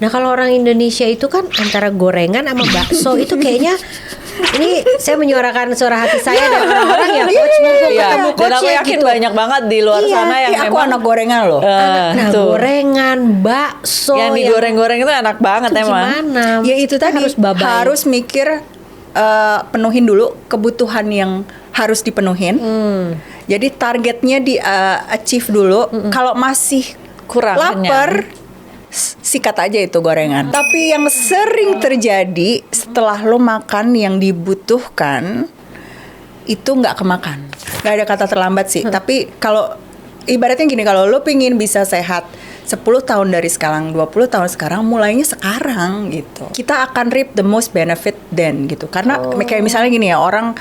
Nah kalau orang Indonesia itu kan antara gorengan sama bakso itu kayaknya ini saya menyuarakan suara hati saya dan orang-orang ya coach mumpung ketemu coach dan aku yakin gitu. banyak banget di luar sana yang aku memang anak gorengan loh. Gorengan, bakso yang digoreng-goreng itu enak banget itu emang. gimana? Ya itu tadi harus mikir penuhin dulu kebutuhan yang harus dipenuhin. Jadi targetnya di achieve dulu. Kalau masih Kurang lapar, sikat aja itu gorengan. Tapi yang sering terjadi setelah lo makan yang dibutuhkan itu nggak kemakan. Nggak ada kata terlambat sih. Tapi kalau ibaratnya gini, kalau lo pingin bisa sehat 10 tahun dari sekarang, 20 tahun sekarang, mulainya sekarang gitu. Kita akan reap the most benefit then gitu. Karena kayak misalnya gini ya, orang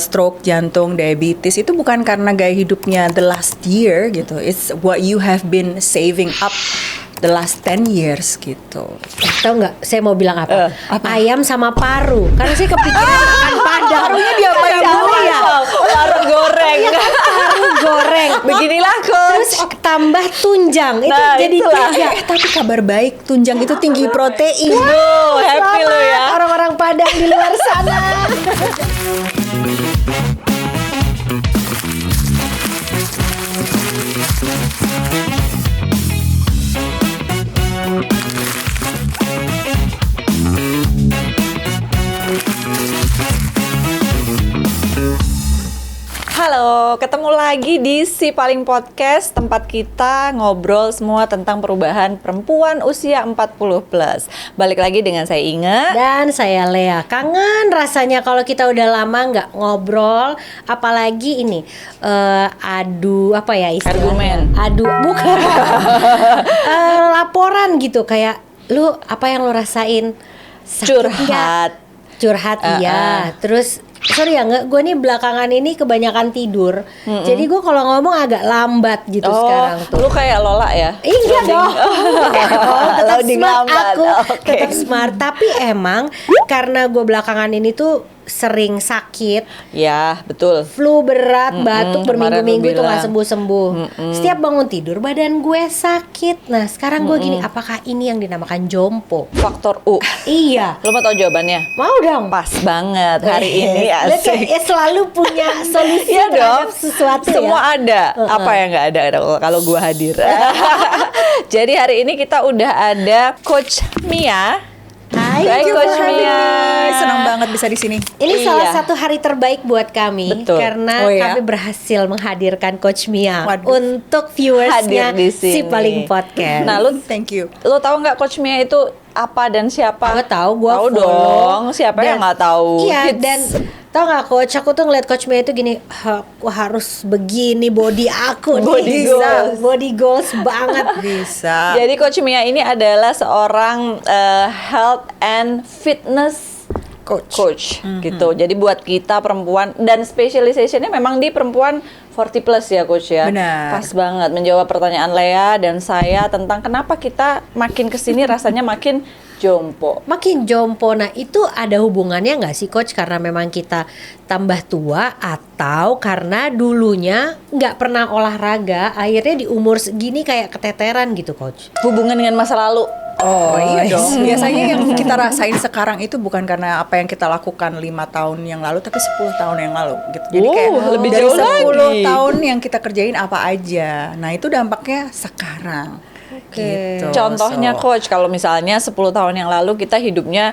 stroke, jantung, diabetes itu bukan karena gaya hidupnya the last year gitu. It's what you have been saving up the last 10 years gitu. Tahu nggak? Saya mau bilang apa? Ayam sama paru. Karena saya kepikiran makan padang. Parunya diapain dulu ya? Paru goreng. Paru goreng. Beginilah Terus coach. tambah tunjang. Itu Nah, jadi itulah. tiga. Tapi kabar baik, tunjang itu tinggi protein. Happy lo ya. Orang-orang Padang di luar sana. Halo, ketemu lagi di Si Paling Podcast, tempat kita ngobrol semua tentang perubahan perempuan usia 40+. Balik lagi dengan saya Inge. Dan saya Lea. Kangen rasanya kalau kita udah lama nggak ngobrol, apalagi ini adu apa ya istilahnya? Argumen. Adu bukan. Laporan gitu kayak lu apa yang lu rasain? Sakit Curhat. nggak? Curhat iya. Terus sorry ya gue nih belakangan ini kebanyakan tidur. Jadi gue kalau ngomong agak lambat gitu sekarang tuh. Lu kayak Lola ya? Iya dong. Tetap Loading smart lambat. aku. Oke. Tetap smart. Tapi emang karena gue belakangan ini tuh sering sakit, Ya, betul. flu berat, batuk kemarin berminggu-minggu lu tuh nggak bilang. sembuh-sembuh. Setiap bangun tidur badan gue sakit. Nah sekarang gue gini, apakah ini yang dinamakan jompo? Faktor U. Iya. Lu mau tau jawabannya? Mau dong. Pas banget hari ini Lu asik. kayak selalu punya solusi Iya terhadap dong, sesuatu semua ya. ada. Apa yang nggak ada kalau gua hadir. Jadi hari ini kita udah ada Coach Mia. Hai, Baik, Coach Coach Mia. Mia. Senang banget bisa di sini. Ini Iya. salah satu hari terbaik buat kami. Betul. Karena Oh, iya? kami berhasil menghadirkan Coach Mia Waduh. untuk viewersnya Hadir di sini. Si Paling Podcast. Nah, lu Thank you. tahu nggak Coach Mia itu apa dan siapa? gue tahu, gue Tahu follow. dong, siapa yang Dan- nggak tahu? Iya, Hits. dan tau nggak Coach, aku tuh ngeliat Coach Mia itu gini, aku harus begini body aku nih. Body goals. Body goals banget. Bisa. Jadi Coach Mia ini adalah seorang health and fitness coach gitu. Jadi buat kita perempuan dan specializationnya memang di perempuan 40+ ya Coach ya. Benar. Pas banget menjawab pertanyaan Lea dan saya tentang kenapa kita makin kesini rasanya makin jompo. Makin jompo, nah itu ada hubungannya nggak sih Coach? Karena memang kita tambah tua atau karena dulunya nggak pernah olahraga, akhirnya di umur segini kayak keteteran gitu Coach? Hubungan dengan masa lalu. Oh iya dong. dong. Biasanya yang kita rasain sekarang itu bukan karena apa yang kita lakukan 5 tahun yang lalu, tapi 10 tahun yang lalu gitu. Jadi kayak lebih dari jauh 10 lagi. tahun yang kita kerjain apa aja. Nah itu dampaknya sekarang. Gitu. Contohnya So, Coach, kalau misalnya 10 tahun yang lalu kita hidupnya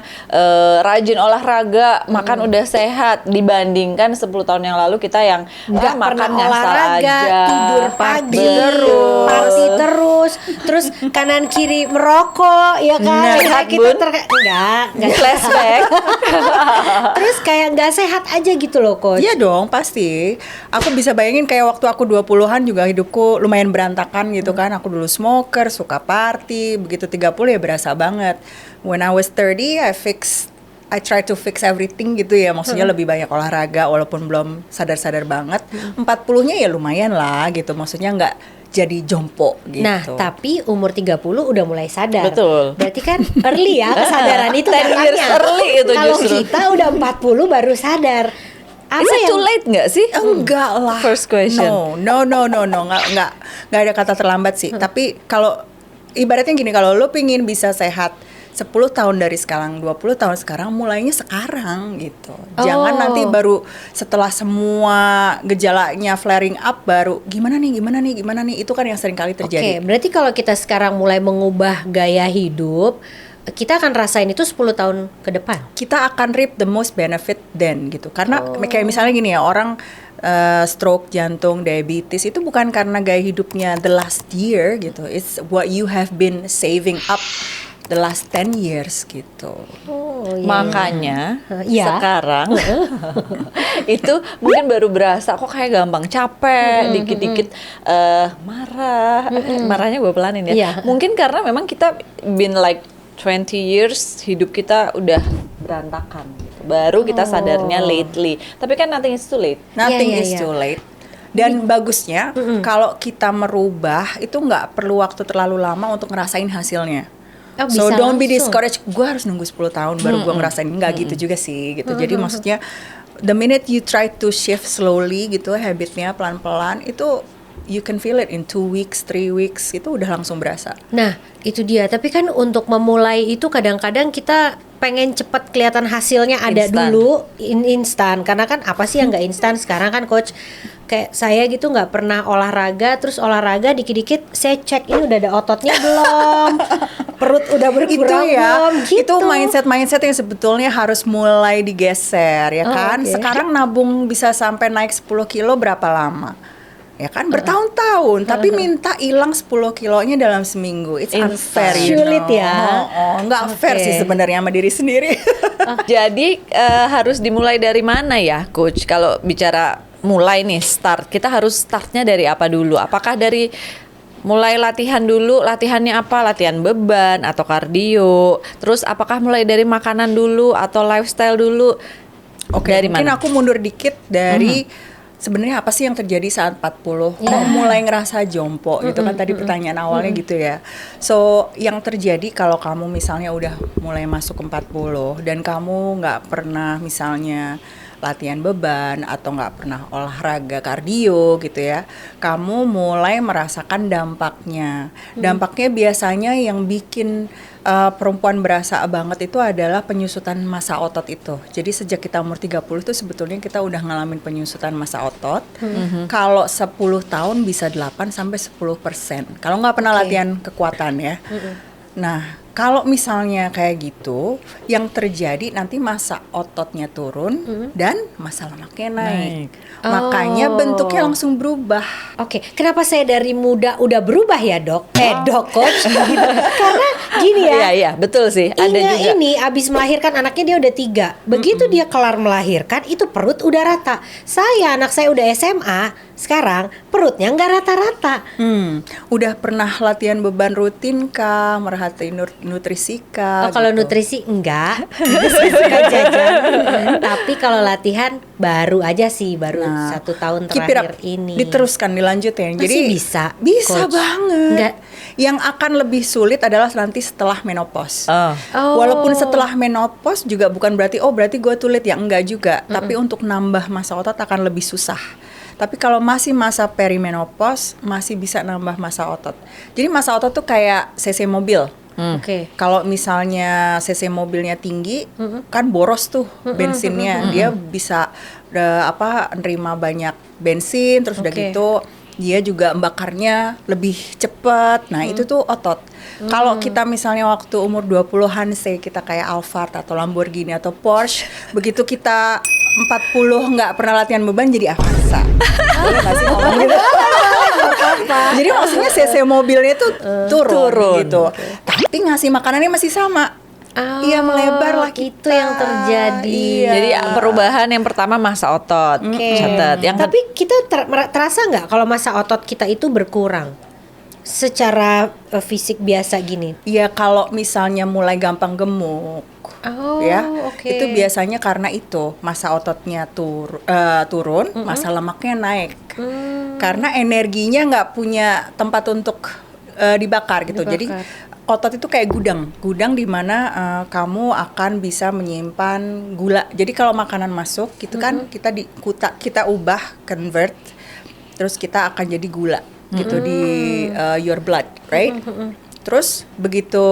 rajin olahraga, makan udah sehat, dibandingkan 10 tahun yang lalu kita yang Nggak makan pernah ngasal olahraga, aja, tidur pagi terus. party terus kanan kiri merokok, ya kan? Nah, Akhirnya sehat, kita Bun. enggak Flashback. Terus kayak nggak sehat aja gitu loh Coach. Iya dong, pasti. Aku bisa bayangin kayak waktu aku 20-an juga hidupku lumayan berantakan gitu kan. Aku dulu smoker, suka party, begitu 30 ya berasa banget. When I was 30, I try to fix everything gitu ya. Maksudnya lebih banyak olahraga walaupun belum sadar-sadar banget. 40-nya ya lumayan lah gitu. Maksudnya nggak jadi jompo gitu. Nah, tapi umur 30 udah mulai sadar. Betul. Berarti kan early ya kesadaran itu 10 years datangnya. early itu Kalau justru. kita udah 40 baru sadar. Is it too late nggak sih? Enggak lah. First question. No, nggak ada kata terlambat sih. Tapi kalau ibaratnya gini, kalau lo pingin bisa sehat 10 tahun dari sekarang, 20 tahun sekarang, mulainya sekarang gitu. Jangan nanti baru setelah semua gejalanya flaring up baru gimana nih. Itu kan yang sering kali terjadi. Oke, berarti kalau kita sekarang mulai mengubah gaya hidup, kita akan rasain itu 10 tahun ke depan. Kita akan reap the most benefit then gitu. Karena kayak misalnya gini ya, orang stroke, jantung, diabetes itu bukan karena gaya hidupnya the last year gitu. It's what you have been saving up the last 10 years gitu. Makanya Iya. sekarang itu mungkin baru berasa kok kayak gampang capek, dikit-dikit marah. Marahnya gue pelanin ya. Iya. Mungkin karena memang kita been like 20 years hidup kita udah berantakan gitu. Baru kita sadarnya lately. Tapi kan nothing is too late. Nothing Iya, is iya. too late. Dan bagusnya kalau kita merubah itu nggak perlu waktu terlalu lama untuk ngerasain hasilnya. Oh, So bisa don't be langsung. discouraged. Gue harus nunggu 10 tahun baru gue ngerasain. Nggak gitu juga sih gitu. Jadi maksudnya the minute you try to shift slowly gitu habitnya pelan-pelan itu you can feel it in 2 weeks, 3 weeks itu udah langsung berasa. Nah, itu dia. Tapi kan untuk memulai itu kadang-kadang kita pengen cepat kelihatan hasilnya ada Instan. dulu instan. Karena kan apa sih yang nggak instan sekarang kan coach? Kayak saya gitu nggak pernah olahraga, terus olahraga dikit-dikit saya cek ini udah ada ototnya belum, perut udah berkurang belum, gitu. Itu mindset yang sebetulnya harus mulai digeser ya kan. oke. Sekarang nabung bisa sampai naik 10 kilo berapa lama? Ya kan bertahun-tahun, tapi minta hilang 10 kilonya dalam seminggu. It's unfair, you know. Sulit ya. Nggak fair Oke. sih sebenarnya sama diri sendiri. Jadi harus dimulai dari mana ya, Coach? Kalau bicara mulai nih start, kita harus startnya dari apa dulu? Apakah dari mulai latihan dulu? Latihannya apa? Latihan beban atau kardio? Terus apakah mulai dari makanan dulu atau lifestyle dulu? Oke, Dari mungkin mana? aku mundur dikit dari sebenarnya apa sih yang terjadi saat 40? Kok mulai ngerasa jompo gitu kan tadi pertanyaan awalnya gitu ya. So, yang terjadi kalau kamu misalnya udah mulai masuk ke 40 dan kamu nggak pernah misalnya latihan beban atau nggak pernah olahraga kardio gitu ya, kamu mulai merasakan dampaknya. Dampaknya biasanya yang bikin perempuan berasa banget itu adalah penyusutan massa otot itu. Jadi sejak kita umur 30 itu sebetulnya kita udah ngalamin penyusutan massa otot. Kalau 10 tahun bisa 8 sampai 10%. Kalau nggak pernah latihan kekuatan ya. Nah, kalau misalnya kayak gitu, yang terjadi nanti massa ototnya turun dan massa lemaknya naik. Makanya bentuknya langsung berubah. Oke, kenapa saya dari muda udah berubah ya dok? Dok coach gitu. Karena gini ya. Iya, iya, betul sih. Ada Inga juga. ini abis melahirkan anaknya dia udah 3. Begitu dia kelar melahirkan itu perut udah rata. Anak saya udah SMA, sekarang perutnya nggak rata-rata. Udah pernah latihan beban rutin kah? Merhatiin nutrisi kah? Oh, kalau gitu? nutrisi enggak, saya suka jajan. Tapi kalau latihan baru aja sih, baru 1 tahun keep it up. terakhir ini. Diteruskan, dilanjutin. Masih Jadi bisa, Bisa Coach? banget. Enggak. Yang akan lebih sulit adalah nanti setelah menopause. Oh. Walaupun setelah menopause juga bukan berarti berarti gue tulit ya, enggak juga. Tapi untuk nambah massa otot akan lebih susah. Tapi kalau masih masa perimenopause masih bisa nambah massa otot. Jadi massa otot tuh kayak cc mobil. Oke. Kalau misalnya cc mobilnya tinggi, kan boros tuh bensinnya. Dia bisa nerima banyak bensin, terus udah Oke. gitu dia juga membakarnya lebih cepat. Nah, itu tuh otot. Kalau kita misalnya waktu umur 20-an kita kayak Alphard atau Lamborghini atau Porsche, begitu kita 40 nggak pernah latihan beban jadi Avanza. Boleh nggak sih ngomong gitu? Jadi maksudnya cc mobilnya tuh turun gitu. Tapi ngasih makanannya masih sama. Iya, melebar lah kita. Itu yang terjadi. Iya. Jadi perubahan yang pertama massa otot. Oke. Catat. Yang Tapi kita terasa nggak kalau massa otot kita itu berkurang secara fisik biasa gini? Iya, kalau misalnya mulai gampang gemuk, Oh, ya, oke. itu biasanya karena itu massa ototnya turun, massa lemaknya naik. Karena energinya nggak punya tempat untuk dibakar gitu. Jadi otot itu kayak gudang di mana kamu akan bisa menyimpan gula. Jadi kalau makanan masuk gitu kan kita ubah convert, terus kita akan jadi gula gitu di your blood, right? Terus begitu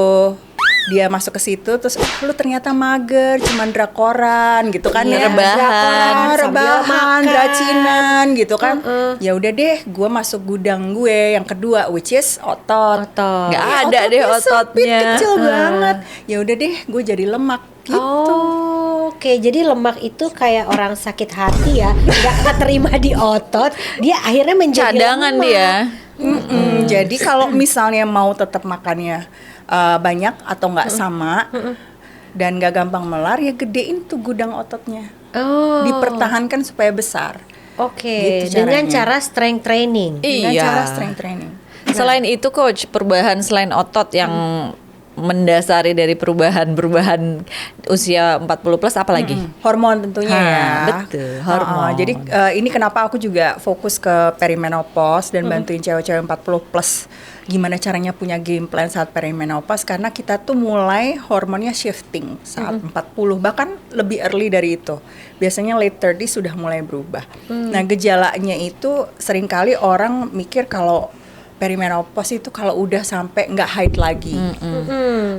dia masuk ke situ, terus lu ternyata mager, cuman drakoran gitu kan, Iya, rebahan, sambil makan. dracinan gitu kan. Ya udah deh, gue masuk gudang gue yang kedua, which is otot. Nggak Ya, ada deh sempit, ototnya. kecil banget. Ya udah deh, gue jadi lemak gitu. Oh, oke. Jadi lemak itu kayak orang sakit hati ya, nggak keterima di otot, dia akhirnya menjadi Cadangan lemak. dia. Jadi kalau misalnya mau tetap makannya banyak atau nggak sama dan nggak gampang melar, ya gedein tuh gudang ototnya, Oh, dipertahankan supaya besar. Oke. Gitu Dengan caranya. cara strength training. Dengan Iya. cara strength training. Selain itu coach, perubahan selain otot yang mendasari dari perubahan usia 40 plus apa lagi? Hormon tentunya ya. Betul, hormon. Jadi ini kenapa aku juga fokus ke perimenopause dan bantuin cewek-cewek 40 plus gimana caranya punya game plan saat perimenopause, karena kita tuh mulai hormonnya shifting saat 40, bahkan lebih early dari itu. Biasanya late 30 sudah mulai berubah. Nah, gejalanya itu seringkali orang mikir kalau perimenopause itu kalau udah sampai nggak haid lagi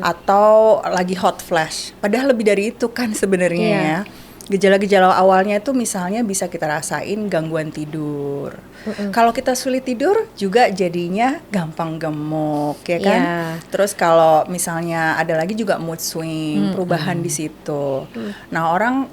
atau lagi hot flash. Padahal lebih dari itu kan sebenarnya Iya. ya. Gejala-gejala awalnya itu misalnya bisa kita rasain gangguan tidur. Kalau kita sulit tidur juga jadinya gampang gemuk, ya kan? Iya. Terus kalau misalnya ada lagi juga mood swing, perubahan di situ. Nah, orang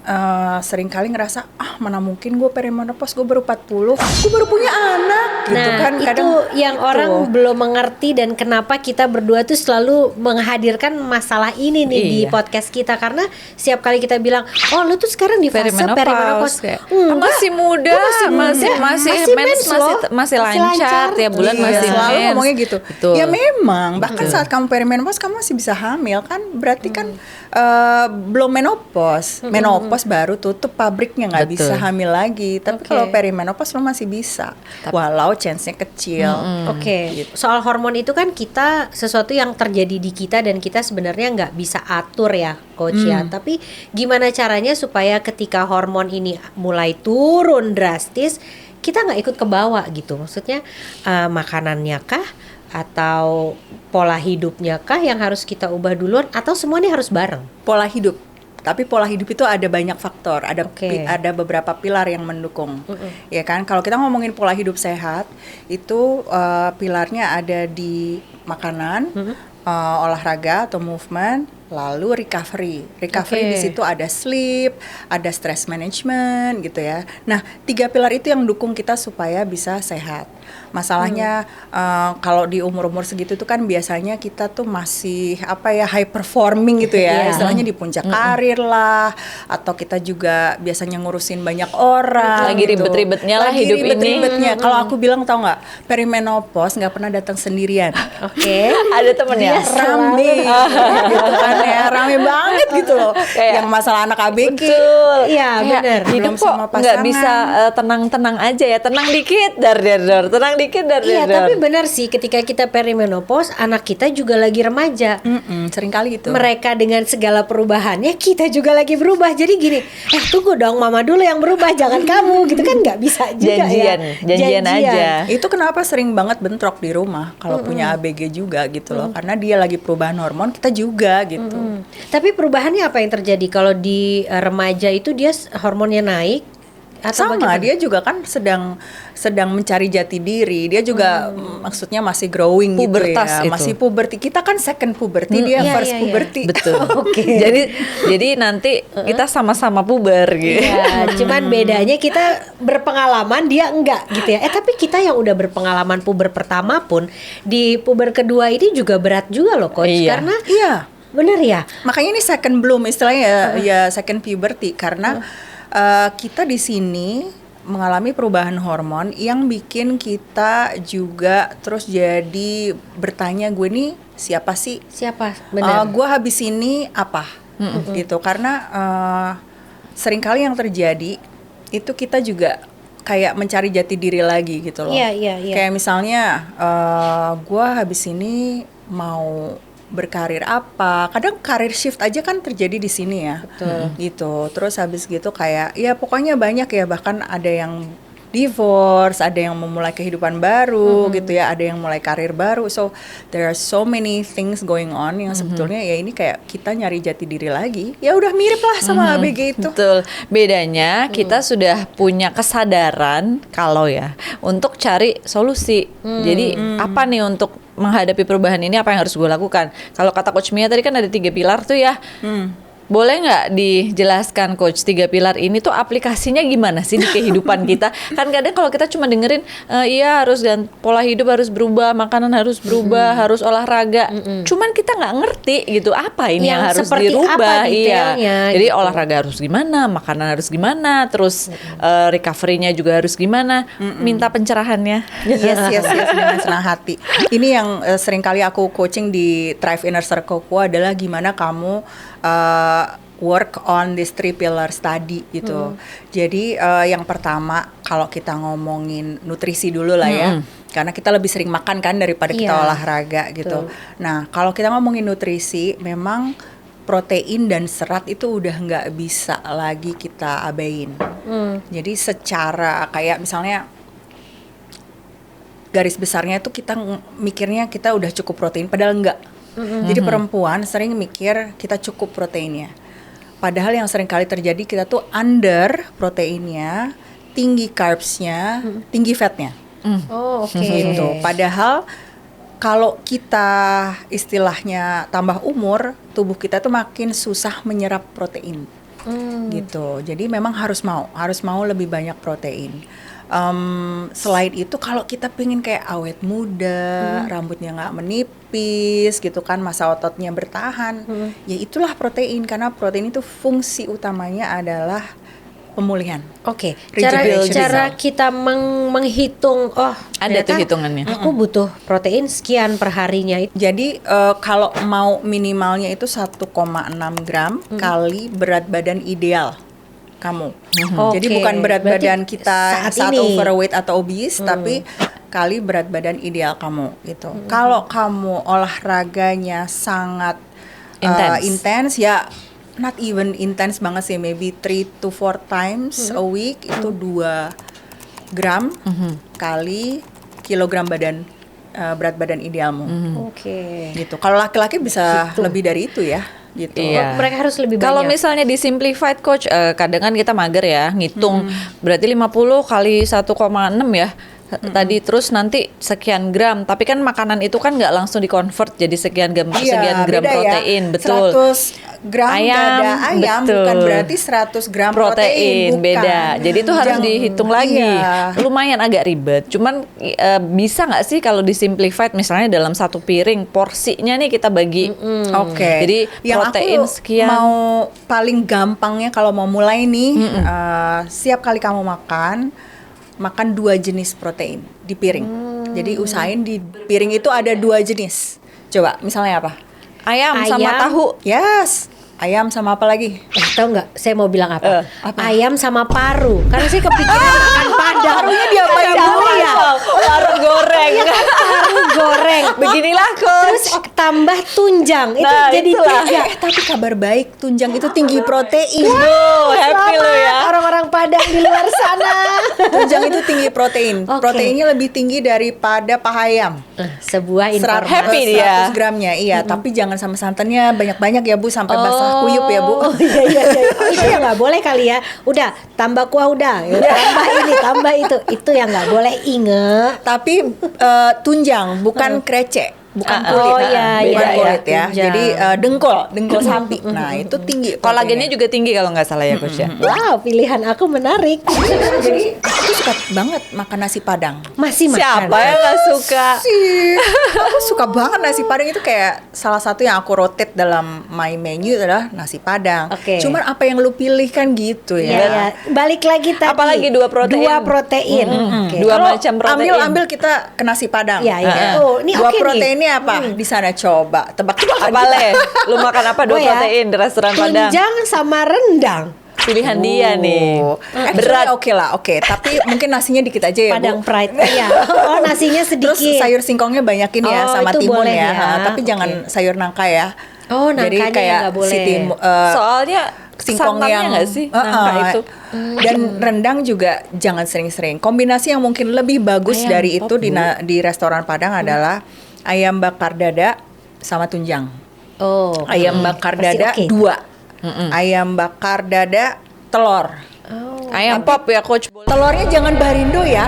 seringkali ngerasa, mana mungkin gue perimenopause, gue baru 40, gue baru punya anak, gitu Nah, kan? itu yang gitu. orang belum mengerti dan kenapa kita berdua tuh selalu menghadirkan masalah ini nih di Iya. podcast kita, karena setiap kali kita bilang, oh lu tuh sekarang di fase perimenopause, kayak, Enggak, masih muda, masih mens, masih lancar, tiap bulan Iya, masih selalu mens. ngomongnya gitu. Betul. Ya memang, bahkan saat kamu perimenopause kamu masih bisa hamil kan? Berarti kan belum menopause. Menopause baru tutup pabriknya, nggak Betul. bisa hamil lagi. Tapi Oke. kalau perimenopause lo masih bisa, walau chance-nya kecil. Oke, soal hormon itu kan kita sesuatu yang terjadi di kita dan kita sebenarnya nggak bisa atur ya, coach ya. Tapi gimana caranya supaya ketika hormon ini mulai turun drastis, kita nggak ikut ke bawah gitu? Maksudnya makanannya kah? Atau pola hidupnya kah yang harus kita ubah duluan? Atau semuanya harus bareng? Pola hidup. Tapi pola hidup itu ada banyak faktor, ada Oke. ada beberapa pilar yang mendukung, ya kan? Kalau kita ngomongin pola hidup sehat, itu pilarnya ada di makanan, olahraga atau movement, lalu recovery. Recovery Oke. di situ ada sleep, ada stress management, gitu ya. Nah, 3 pilar itu yang dukung kita supaya bisa sehat. Masalahnya kalau di umur-umur segitu tuh kan biasanya kita tuh masih high performing gitu ya, Iya. istilahnya di puncak karir lah, atau kita juga biasanya ngurusin banyak orang. Lagi gitu. ribet-ribetnya lah Lagi hidup ini. ribet-ribetnya. Kalau aku bilang tau nggak, perimenopause nggak pernah datang sendirian. Oke. Ada temennya. Rame, gitu kan ya, rame banget gitu loh. Kayak- yang masalah anak ABG. Betul. Iya, Kayak bener. hidup Belum kok sama nggak pasangan. bisa tenang-tenang aja ya. Tenang dikit, tenang dikit, Iya, tapi benar sih ketika kita perimenopause, anak kita juga lagi remaja. Sering kali gitu. Mereka dengan segala perubahannya, kita juga lagi berubah. Jadi gini, tunggu dong, mama dulu yang berubah, jangan kamu, gitu kan nggak bisa juga Janjian aja. Itu kenapa sering banget bentrok di rumah kalau punya ABG juga gitu loh, karena dia lagi perubahan hormon, kita juga gitu. Tapi perubahannya apa yang terjadi kalau di remaja itu dia hormonnya naik? Atau Sama, bagaimana? dia juga kan sedang mencari jati diri. Dia juga maksudnya masih growing Pubertas gitu ya. itu. Masih puberty. Kita kan second puberty, dia Iya, first iya, iya. puberty. Betul. Oke. Jadi nanti kita sama-sama puber gitu. Iya, cuman bedanya kita berpengalaman, dia enggak gitu ya. Tapi kita yang udah berpengalaman puber pertama pun di puber kedua ini juga berat juga loh, coach. Iya. Karena Iya. bener ya. Makanya ini second bloom istilahnya ya second puberty, karena kita di sini mengalami perubahan hormon yang bikin kita juga terus jadi bertanya, gue nih siapa sih? Siapa? Benar. Gue habis ini apa? Gitu, karena seringkali yang terjadi itu kita juga kayak mencari jati diri lagi gitu loh. Iya, iya, iya. Kayak misalnya gue habis ini mau berkarir apa, kadang karir shift aja kan terjadi di sini ya. Betul. Gitu. Terus habis gitu kayak ya pokoknya banyak ya, bahkan ada yang divorce, ada yang memulai kehidupan baru gitu ya, ada yang mulai karir baru. So there are so many things going on yang sebetulnya ya ini kayak kita nyari jati diri lagi. Ya udah mirip lah sama ABG itu. Betul. Bedanya kita sudah punya kesadaran kalau ya untuk cari solusi. Jadi apa nih untuk menghadapi perubahan ini, apa yang harus gue lakukan? Kalau kata Coach Mia tadi kan ada 3 pilar tuh ya. Boleh nggak dijelaskan Coach 3 pilar ini tuh aplikasinya gimana sih di kehidupan kita? Kan kadang kalau kita cuma dengerin iya harus dan pola hidup harus berubah, makanan harus berubah, harus olahraga. Cuman kita nggak ngerti gitu apa ini yang harus seperti dirubah. apa Iya. detailnya, Jadi gitu. olahraga harus gimana, makanan harus gimana, terus recovery-nya juga harus gimana. Minta pencerahannya. Yes, dengan senang hati. Ini yang sering kali aku coaching di Thrive Inner Circle-ku adalah gimana kamu work on this 3 pillars tadi gitu. Jadi yang pertama kalau kita ngomongin nutrisi dulu lah ya, karena kita lebih sering makan kan daripada kita Iya. olahraga gitu. Nah kalau kita ngomongin nutrisi, memang protein dan serat itu udah nggak bisa lagi kita abain. Jadi secara kayak misalnya garis besarnya itu kita mikirnya kita udah cukup protein, padahal enggak. Jadi perempuan sering mikir kita cukup proteinnya. Padahal yang sering kali terjadi kita tuh under proteinnya, tinggi carbsnya, tinggi fatnya. Oh, oke. Gitu. Padahal kalau kita istilahnya tambah umur, tubuh kita tuh makin susah menyerap protein. Gitu. Jadi memang harus mau lebih banyak protein. Selain itu kalau kita pengen kayak awet muda, rambutnya nggak menipis gitu kan, masa ototnya bertahan, ya itulah protein, karena protein itu fungsi utamanya adalah pemulihan. Oke, Regeneration cara result. kita menghitung, Ada tuh ternyata hitungannya. Aku butuh protein sekian per harinya. Jadi kalau mau minimalnya itu 1,6 gram kali berat badan ideal kamu. Jadi Oke, bukan berat berarti badan kita saat ini. overweight atau obese, tapi kali berat badan ideal kamu gitu. Kalau kamu olahraganya sangat intense ya, not even intense banget sih, maybe 3 to 4 times a week, itu 2 gram kali kilogram badan berat badan idealmu. Oke. Gitu. Kalau laki-laki bisa lebih dari itu ya, gitu. Iya. Mereka harus lebih Kalau banyak. misalnya di simplified Coach, kadang kan kita mager ya, ngitung berarti 50 kali 1,6 ya. Tadi terus nanti sekian gram, tapi kan makanan itu kan nggak langsung dikonvert jadi sekian gram Beda protein, ya. betul. 100 gram dada ayam betul. bukan berarti 100 gram protein, bukan. beda. Jadi itu harus Jangan- dihitung lagi. iya. Lumayan agak ribet. Cuman bisa nggak sih kalau disimplified misalnya dalam satu piring porsinya nih kita bagi. Oke. Jadi yang protein aku sekian. mau paling gampangnya kalau mau mulai nih, setiap kali kamu makan 2 jenis protein di piring. Jadi usahain di piring itu ada 2 jenis. Coba misalnya apa? Ayam sama Ayam. tahu. Yes. Ayam sama apa lagi? Tahu nggak? Saya mau bilang apa? apa? Ayam sama paru. Karena saya kepikiran makan padang. Parunya diapain Paru dulu ya. Paru goreng. Paru goreng. Beginilah Terus Coach. tambah tunjang. Itu Nah, jadi itulah. 3. Tapi kabar baik, tunjang itu tinggi protein. Happy lo ya. Orang-orang Padang di luar sana. Tunjang itu tinggi protein. Oke. Proteinnya lebih tinggi daripada paha ayam. Sebuah 100 informasi. Happy dia. gramnya, iya. Tapi jangan sama santannya banyak-banyak ya Bu, sampai basah kuyup ya Bu. Oh iya. Itu yang nggak boleh kali ya. Udah tambah kuah udah. Tambah ini, tambah itu. Itu yang nggak boleh, inget. Tapi tunjang, bukan krecek. Bukan kulit, Oh, iya, bukan iya, kulit iya, ya. tunjang. Jadi dengkol sapi. Nah itu tinggi. Kolagennya juga tinggi kalau nggak salah ya Coach ya. Wow, pilihan aku menarik. Jadi aku suka banget makan nasi padang. Masih makan. Siapa yang nggak suka? Sih, aku suka banget nasi padang, itu kayak salah satu yang aku rotate dalam my menu adalah nasi padang. Oke. Cuman apa yang lu pilih kan gitu Iya, ya. ya. Balik lagi tadi. Apalagi 2 protein. 2 protein. Oke. Dua Kalau macam protein. Ambil kita ke nasi padang. Iya, iya. Oh, ini 2 oke nih. proteinnya apa? Di sana coba. Tebak-tebakan. Apa Le? Lu makan apa 2 Oh ya, protein di restoran Padang? Tunjang sama rendang. Pilihan dia nih. Berat. Oke lah, oke. Tapi mungkin nasinya dikit aja ya, Padang Bu. Pride. Iya. Oh, nasinya sedikit. Terus sayur singkongnya banyakin ya, Oh, sama itu timun boleh ya. ya. Tapi Oke. jangan sayur nangka ya. Oh, Jadi nangkanya kayak nggak boleh. si timun. Soalnya singkong Santannya yang nggak sih nangka itu? Dan rendang juga jangan sering-sering. Kombinasi yang mungkin lebih bagus Ayam dari pop, itu di restoran Padang adalah ayam bakar dada sama tunjang. Oh. Ayam bakar Pasti dada oke. 2. Ayam bakar dada telur. Ayam pop ya coach, boleh. Telurnya jangan barindo ya.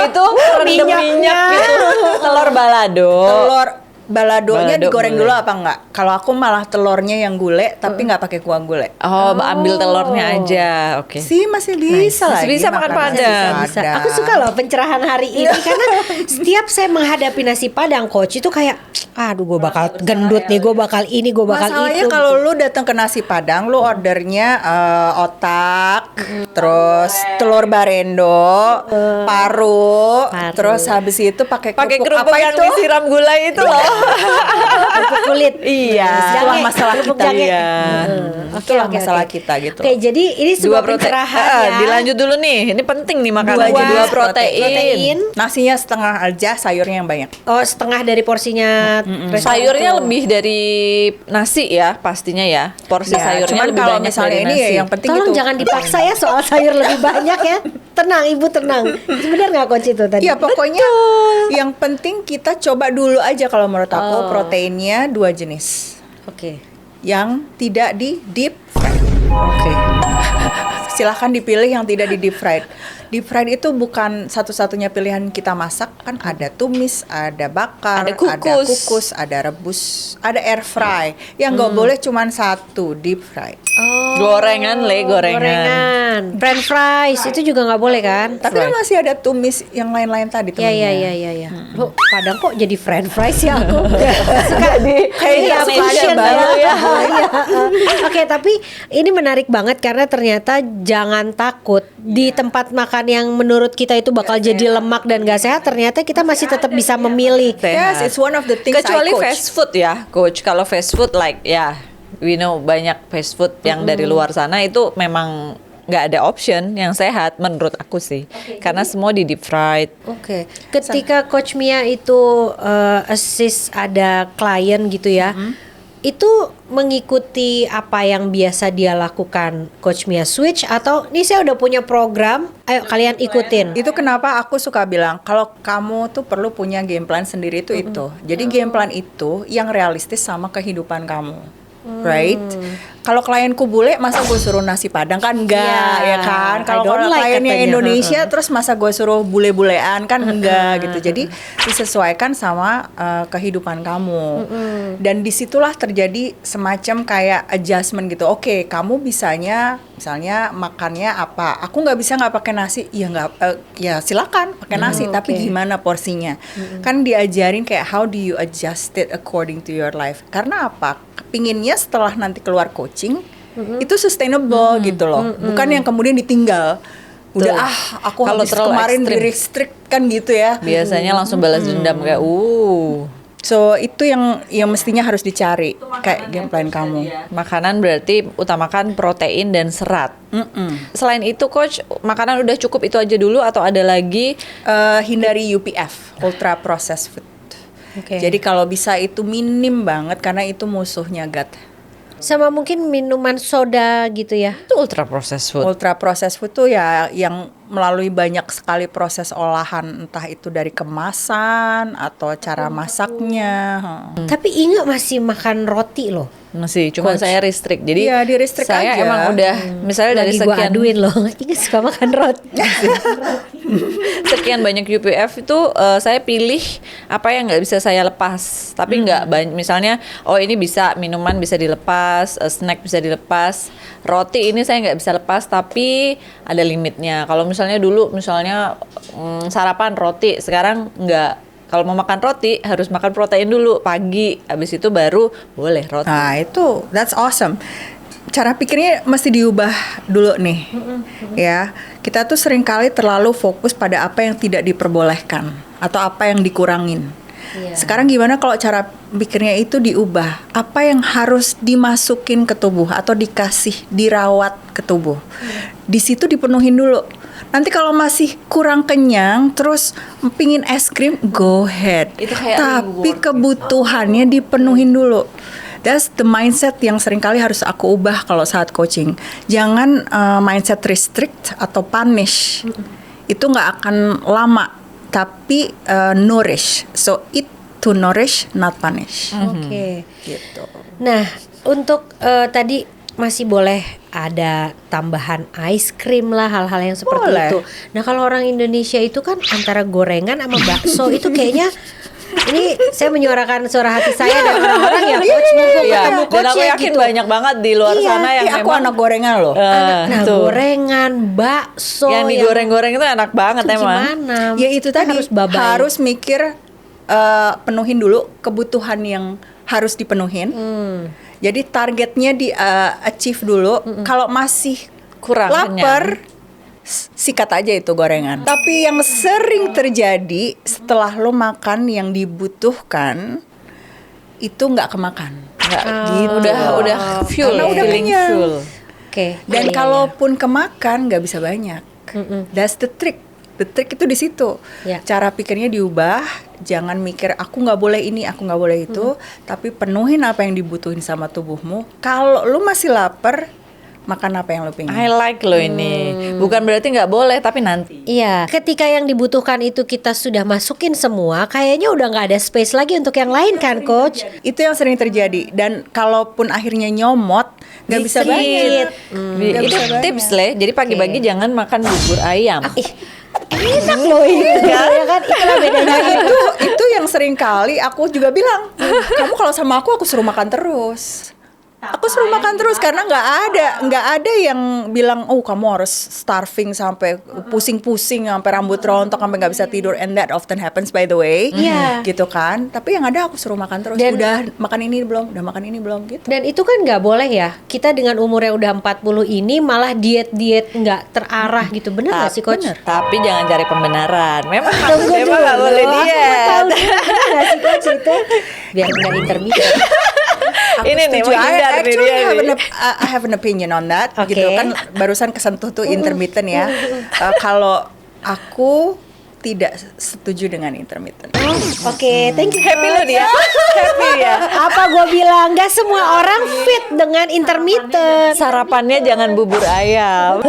Itu rendem minyak gitu. Telur balado. Telur baladonya Balado digoreng boleh. dulu apa enggak? Kalau aku malah telurnya yang gulai tapi nggak pakai kuah gulai. Oh, ambil telurnya aja. Oke. Sih masih bisa Masih lagi bisa makan Padang. Bisa. Aku suka loh pencerahan hari ini karena setiap saya menghadapi nasi Padang coach itu kayak aduh gue bakal gendut nih, gue bakal ini, gue bakal Masalahnya itu. kalau lu datang ke nasi Padang, lu ordernya otak, terus telur barendo, paru, terus habis itu pakai Kerupuk apa yang itu? disiram gulai itu loh. Kerupuk kulit. Iya. Itulah Jange, masalah kerupuk kita. jange. Iya. Itulah masalah kita gitu. Oke, jadi ini sebuah pencerahan ya. Dilanjut dulu nih. Ini penting nih makanan. Dua Dua jenis protein. Nasinya setengah aja, sayurnya yang banyak. Oh, setengah dari porsinya restoran Sayurnya itu. lebih dari nasi ya, pastinya ya. Porsi Ya, sayurnya cuman lebih kalau banyak misalnya dari ini nasi. ya yang penting Tolong itu. jangan dipaksa ya soal sayur lebih banyak ya. Tenang, Ibu tenang. Benar nggak coach itu tadi? Iya pokoknya yang penting kita coba dulu aja kalau menurut aku proteinnya 2 jenis Oke. yang tidak di deep fried. Oke. Silahkan dipilih yang tidak di deep fried. Deep fried itu bukan satu-satunya pilihan kita masak, kan ada tumis, ada bakar, Ada kukus. ada rebus, ada air fry. Yang nggak boleh cuma satu deep fried. Gorengan, gorengan. Gorengan. French fries itu juga nggak boleh kan? Tapi kan masih ada tumis yang lain-lain tadi Ya temennya. ya. Loh, Padang kok jadi French fries ya aku. Kayaknya Iya, suka ada fusion baru ya. Iya. Oke, tapi ini menarik banget karena ternyata jangan takut di tempat makan yang menurut kita itu bakal jadi lemak dan gak sehat, ternyata kita masih tetap bisa memilih. Yes, it's one of the things Kecuali I coach. fast food ya, coach. Kalau fast food like ya, we know banyak fast food yang dari luar sana itu memang nggak ada option yang sehat menurut aku sih. Karena semua di deep fried. Oke, ketika Coach Mia itu assist ada klien gitu ya, itu mengikuti apa yang biasa dia lakukan Coach Mia switch atau nih saya udah punya program, ayo kalian ikutin. Itu kenapa aku suka bilang kalau kamu tuh perlu punya game plan sendiri itu. Jadi game plan itu yang realistis sama kehidupan kamu. Right? Kalau klienku bule, masa gue suruh nasi Padang kan enggak, Iya, ya kan? I Kalau don't like kliennya katanya. Indonesia, terus masa gue suruh bule-bulean kan enggak gitu. Jadi disesuaikan sama kehidupan kamu. Dan disitulah terjadi semacam kayak adjustment gitu. Oke, kamu bisanya, misalnya makannya apa? Aku nggak bisa nggak pakai nasi. Ya nggak, ya silakan pakai nasi. Tapi oke. gimana porsinya? Kan diajarin kayak how do you adjust it according to your life. Karena apa? Pinginnya setelah nanti keluar coaching itu sustainable gitu loh, bukan yang kemudian ditinggal. Udah aku Kalau habis terlalu kemarin ekstrim. di restrict kan gitu ya. Biasanya langsung balas dendam kayak So itu yang mestinya harus dicari kayak game plan kamu. Makanan berarti utamakan protein dan serat. Selain itu coach, makanan udah cukup itu aja dulu atau ada lagi? Hindari UPF, ultra processed food. Oke. Jadi kalau bisa itu minim banget karena itu musuhnya gut. Sama mungkin minuman soda gitu ya. Itu ultra processed food. Ultra processed food tuh ya yang melalui banyak sekali proses olahan, entah itu dari kemasan atau cara masaknya. Tapi Inge masih makan roti loh. Masih, cuma Coach. saya restrict. Jadi Iya, di restrict saya aja. emang udah misalnya dari Lagi gua sekian aduin loh. Inge suka makan roti. sekian banyak UPF itu saya pilih apa yang nggak bisa saya lepas. Tapi nggak banyak. Misalnya, oh ini bisa minuman bisa dilepas, snack bisa dilepas. Roti ini saya nggak bisa lepas, tapi ada limitnya. Kalau misalnya dulu, misalnya sarapan roti, sekarang nggak. Kalau mau makan roti harus makan protein dulu pagi, habis itu baru boleh roti. Nah itu, that's awesome. Cara pikirnya mesti diubah dulu nih, ya. Kita tuh seringkali terlalu fokus pada apa yang tidak diperbolehkan atau apa yang dikurangin. Sekarang gimana kalau cara pikirnya itu diubah? Apa yang harus dimasukin ke tubuh atau dikasih, dirawat ke tubuh? Di situ dipenuhin dulu. Nanti kalau masih kurang kenyang, terus pingin es krim, go ahead. Itu kayak Tapi reward. kebutuhannya dipenuhin dulu. That's the mindset yang seringkali harus aku ubah kalau saat coaching. Jangan mindset restrict atau punish. Itu nggak akan lama, tapi nourish. So eat to nourish, not punish. Oke. Gitu. Nah, untuk tadi masih boleh ada tambahan ice cream lah, hal-hal yang seperti Boleh. itu. Nah, kalau orang Indonesia itu kan antara gorengan sama bakso itu kayaknya ini saya menyuarakan suara hati saya dan orang-orang ya coach mumpung Iya, ketemu dan coach aku ya yakin gitu. banyak banget di luar Iya, sana yang Aku memang anak gorengan loh. Nah, tuh. gorengan, bakso yang digoreng-goreng itu enak banget itu emang. gimana? Ya itu Kita tadi harus babai. harus mikir penuhin dulu kebutuhan yang harus dipenuhin. Jadi targetnya di achieve dulu. Kalau masih Kurang lapar, sikat aja itu gorengan. Tapi yang sering terjadi setelah lo makan yang dibutuhkan itu nggak kemakan. Nggak, gitu. udah full, Karena udah feeling kenyang. full. Oke. Dan iya, iya. kalaupun kemakan nggak bisa banyak. That's the trick. The trick itu di situ. Ya. Cara pikirnya diubah. Jangan mikir aku nggak boleh ini, aku nggak boleh itu. Tapi penuhin apa yang dibutuhin sama tubuhmu. Kalau lu masih lapar, makan apa yang lu pengen. I like lo ini. Bukan berarti nggak boleh, tapi nanti. Iya, ketika yang dibutuhkan itu kita sudah masukin semua, kayaknya udah nggak ada space lagi untuk yang lain kan, coach? Itu yang sering terjadi. Dan kalaupun akhirnya nyomot, nggak bisa Dikit. banyak. Nggak Itu bisa banyak. tips Le. Jadi pagi-pagi jangan makan bubur ayam. Ih, enak loh itu, ya kan? Itulah bedanya. Nah itu yang sering kali aku juga bilang, kamu kalau sama aku suruh makan terus. Aku suruh makan terus karena nggak ada yang bilang oh kamu harus starving sampai pusing-pusing sampai rambut rontok sampai nggak bisa tidur, and that often happens by the way. Iya. Gitu kan. Tapi yang ada aku suruh makan terus. Dan- udah makan ini belum? Udah makan ini belum? Gitu. Dan itu kan nggak boleh ya. Kita dengan umur yang udah 40 ini malah diet-diet nggak terarah gitu. Bener nggak sih, coach? Tapi jangan cari pembenaran. Memang Tunggu memang dulu, nggak boleh aku mau diet. tahu bener nggak sih, coach, itu? Biar nggak intermittent. Aku Ini nih, setuju. menghindar nih Actually, dia nih. I have an opinion on that. Oke. Gitu kan barusan kesentuh tuh intermittent ya. Kalau aku tidak setuju dengan intermittent. Oke, thank you. Happy lo dia. Happy ya. Apa gue bilang nggak semua orang fit dengan intermittent. Sarapannya jangan bubur ayam.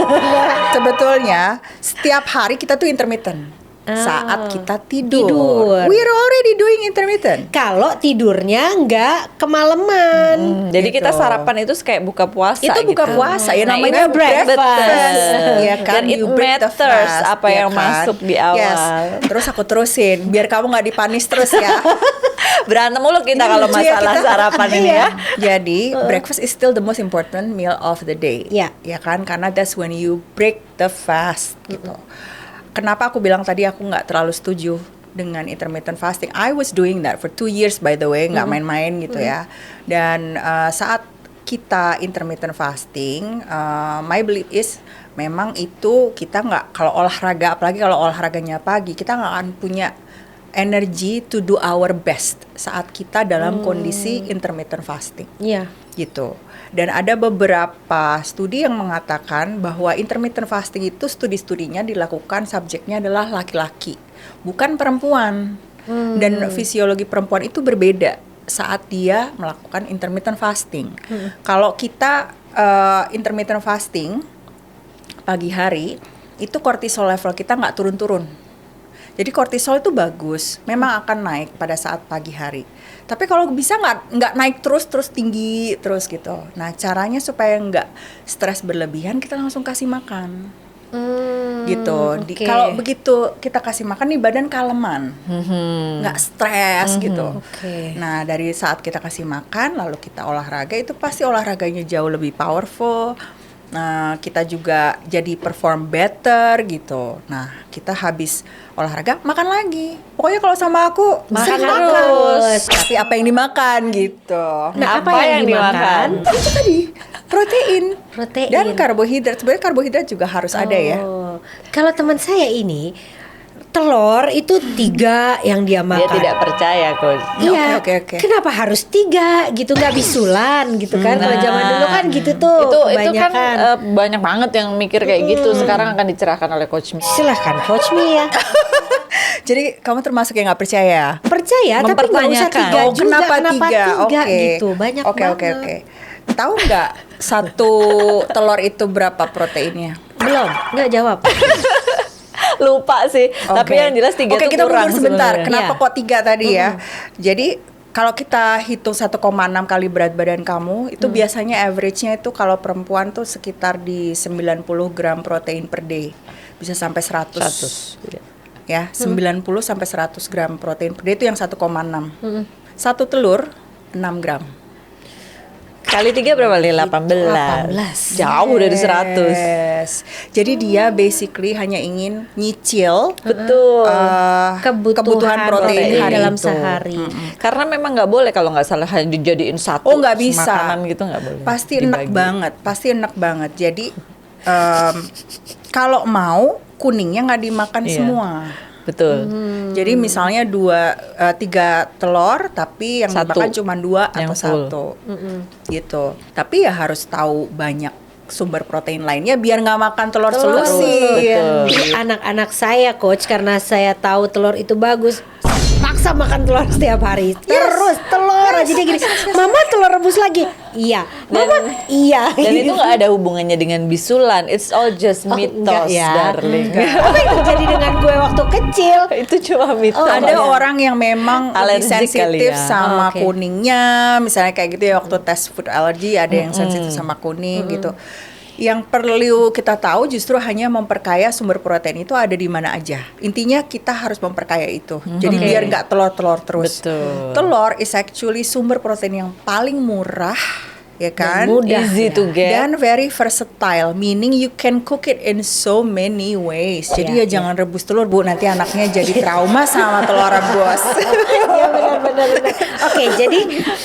Sebetulnya setiap hari kita tuh intermittent. Saat kita tidur. Tidur. We're already doing intermittent. Kalau tidurnya nggak kemalaman. Jadi Gitu. kita sarapan itu kayak buka puasa Itu buka gitu. puasa ya, Nah, namanya itu breakfast. Ya kan, Dan it you break the matters fast, apa ya yang kan? masuk di awal. Yes. Terus aku terusin biar kamu nggak dipanis terus ya. Berantem mulu kita Ini kalau lucu ya masalah kita. sarapan ini Iya. ya. Jadi breakfast is still the most important meal of the day. Iya. Ya kan, karena that's when you break the fast gitu. Kenapa aku bilang tadi aku nggak terlalu setuju dengan intermittent fasting? I was doing that for 2 years by the way, nggak main-main gitu ya. Dan saat kita intermittent fasting, my belief is memang itu kita nggak, kalau olahraga, apalagi kalau olahraganya pagi, kita nggak akan punya energy to do our best saat kita dalam kondisi intermittent fasting Iya. gitu. Dan ada beberapa studi yang mengatakan bahwa intermittent fasting itu studi-studinya dilakukan subjeknya adalah laki-laki, bukan perempuan. Dan fisiologi perempuan itu berbeda saat dia melakukan intermittent fasting. Kalau kita intermittent fasting pagi hari, itu kortisol level kita nggak turun-turun. Jadi kortisol itu bagus, memang akan naik pada saat pagi hari. Tapi kalau bisa nggak naik terus tinggi terus gitu. Nah caranya supaya nggak stres berlebihan, kita langsung kasih makan gitu. Oke. Kalau begitu kita kasih makan nih badan kaleman, nggak stres gitu. Oke. Nah dari saat kita kasih makan lalu kita olahraga, itu pasti olahraganya jauh lebih powerful. Nah, kita juga jadi perform better gitu. Nah, kita habis olahraga makan lagi. Pokoknya kalau sama aku Makan sering terus. Tapi apa yang dimakan gitu. Nah, apa yang dimakan? Itu tadi protein. Protein. Dan karbohidrat. Sebenarnya karbohidrat juga harus ada ya. Oh. Kalau teman saya ini telur itu 3 yang dia makan. Dia tidak percaya, Coach. Iya. Oke. Kenapa harus 3 gitu, nggak bisulan gitu kan? Kalau zaman dulu kan gitu tuh. Itu kan kebanyakan. banyak banget yang mikir kayak gitu. Sekarang akan dicerahkan oleh Coach Mi. Silahkan coach Mi ya. Jadi kamu termasuk yang nggak percaya? Percaya tapi nggak usah Mempertanyakan. 3 Oh, juga. kenapa tiga? Oke. Gitu, banyak Oke, banget. oke, oke. Tahu nggak satu telur itu berapa proteinnya? Belum, nggak jawab. Lupa sih, tapi Oke. yang jelas 3 Oke, tuh kita kurang mundur sebentar. sebenarnya. Kenapa Iya. kok 3 tadi ya? Jadi kalau kita hitung 1,6 kali berat badan kamu, itu biasanya average-nya itu kalau perempuan tuh sekitar di 90 gram protein per day. Bisa sampai 100. 100. Iya. Ya, 90 sampai 100 gram protein per day itu yang 1,6. Satu telur 6 gram. Kali 3 berapa nih? 18. 18. Jauh dari 100. Yes. Jadi dia basically hanya ingin nyicil Betul. Kebutuhan protein protein hari dalam itu. sehari. Karena memang nggak boleh kalau nggak salah hanya dijadiin satu Oh, nggak bisa. makanan gitu nggak boleh. Pasti enak Dibagi. banget, pasti enak banget. Jadi kalau mau kuningnya nggak dimakan Iya. semua. Betul. Jadi misalnya 3 telur, tapi yang Satu. dimakan cuma 2 Yang atau full. 1 gitu. Tapi ya harus tahu banyak sumber protein lainnya biar nggak makan telur selusin. Betul. Jadi anak-anak saya coach karena saya tahu telur itu bagus, paksa makan telur setiap hari. Terus telur aja dia gini. Mama telur rebus lagi. Iya. Mama iya. Dan itu nggak ada hubungannya dengan bisulan. It's all just Oh, mitos, enggak ya. darling. Apa yang terjadi dengan gue waktu kecil? Itu cuma mitos. Ada orang yang memang lebih Allergic kali sensitif ya. sama Oh, oke. kuningnya, misalnya kayak gitu ya waktu tes food allergy ada yang sensitif sama kuning gitu. Yang perlu kita tahu justru hanya memperkaya sumber protein itu ada di mana aja. Intinya kita harus memperkaya itu. Jadi Oke. biar nggak telur-telur terus. Betul. Telur is actually sumber protein yang paling murah, ya kan? mudah. Easy to get. Dan very versatile, meaning you can cook it in so many ways. Jadi Iya, ya jangan rebus telur, Bu, nanti anaknya jadi trauma sama telur rebus. Ya benar-benar. Oke, jadi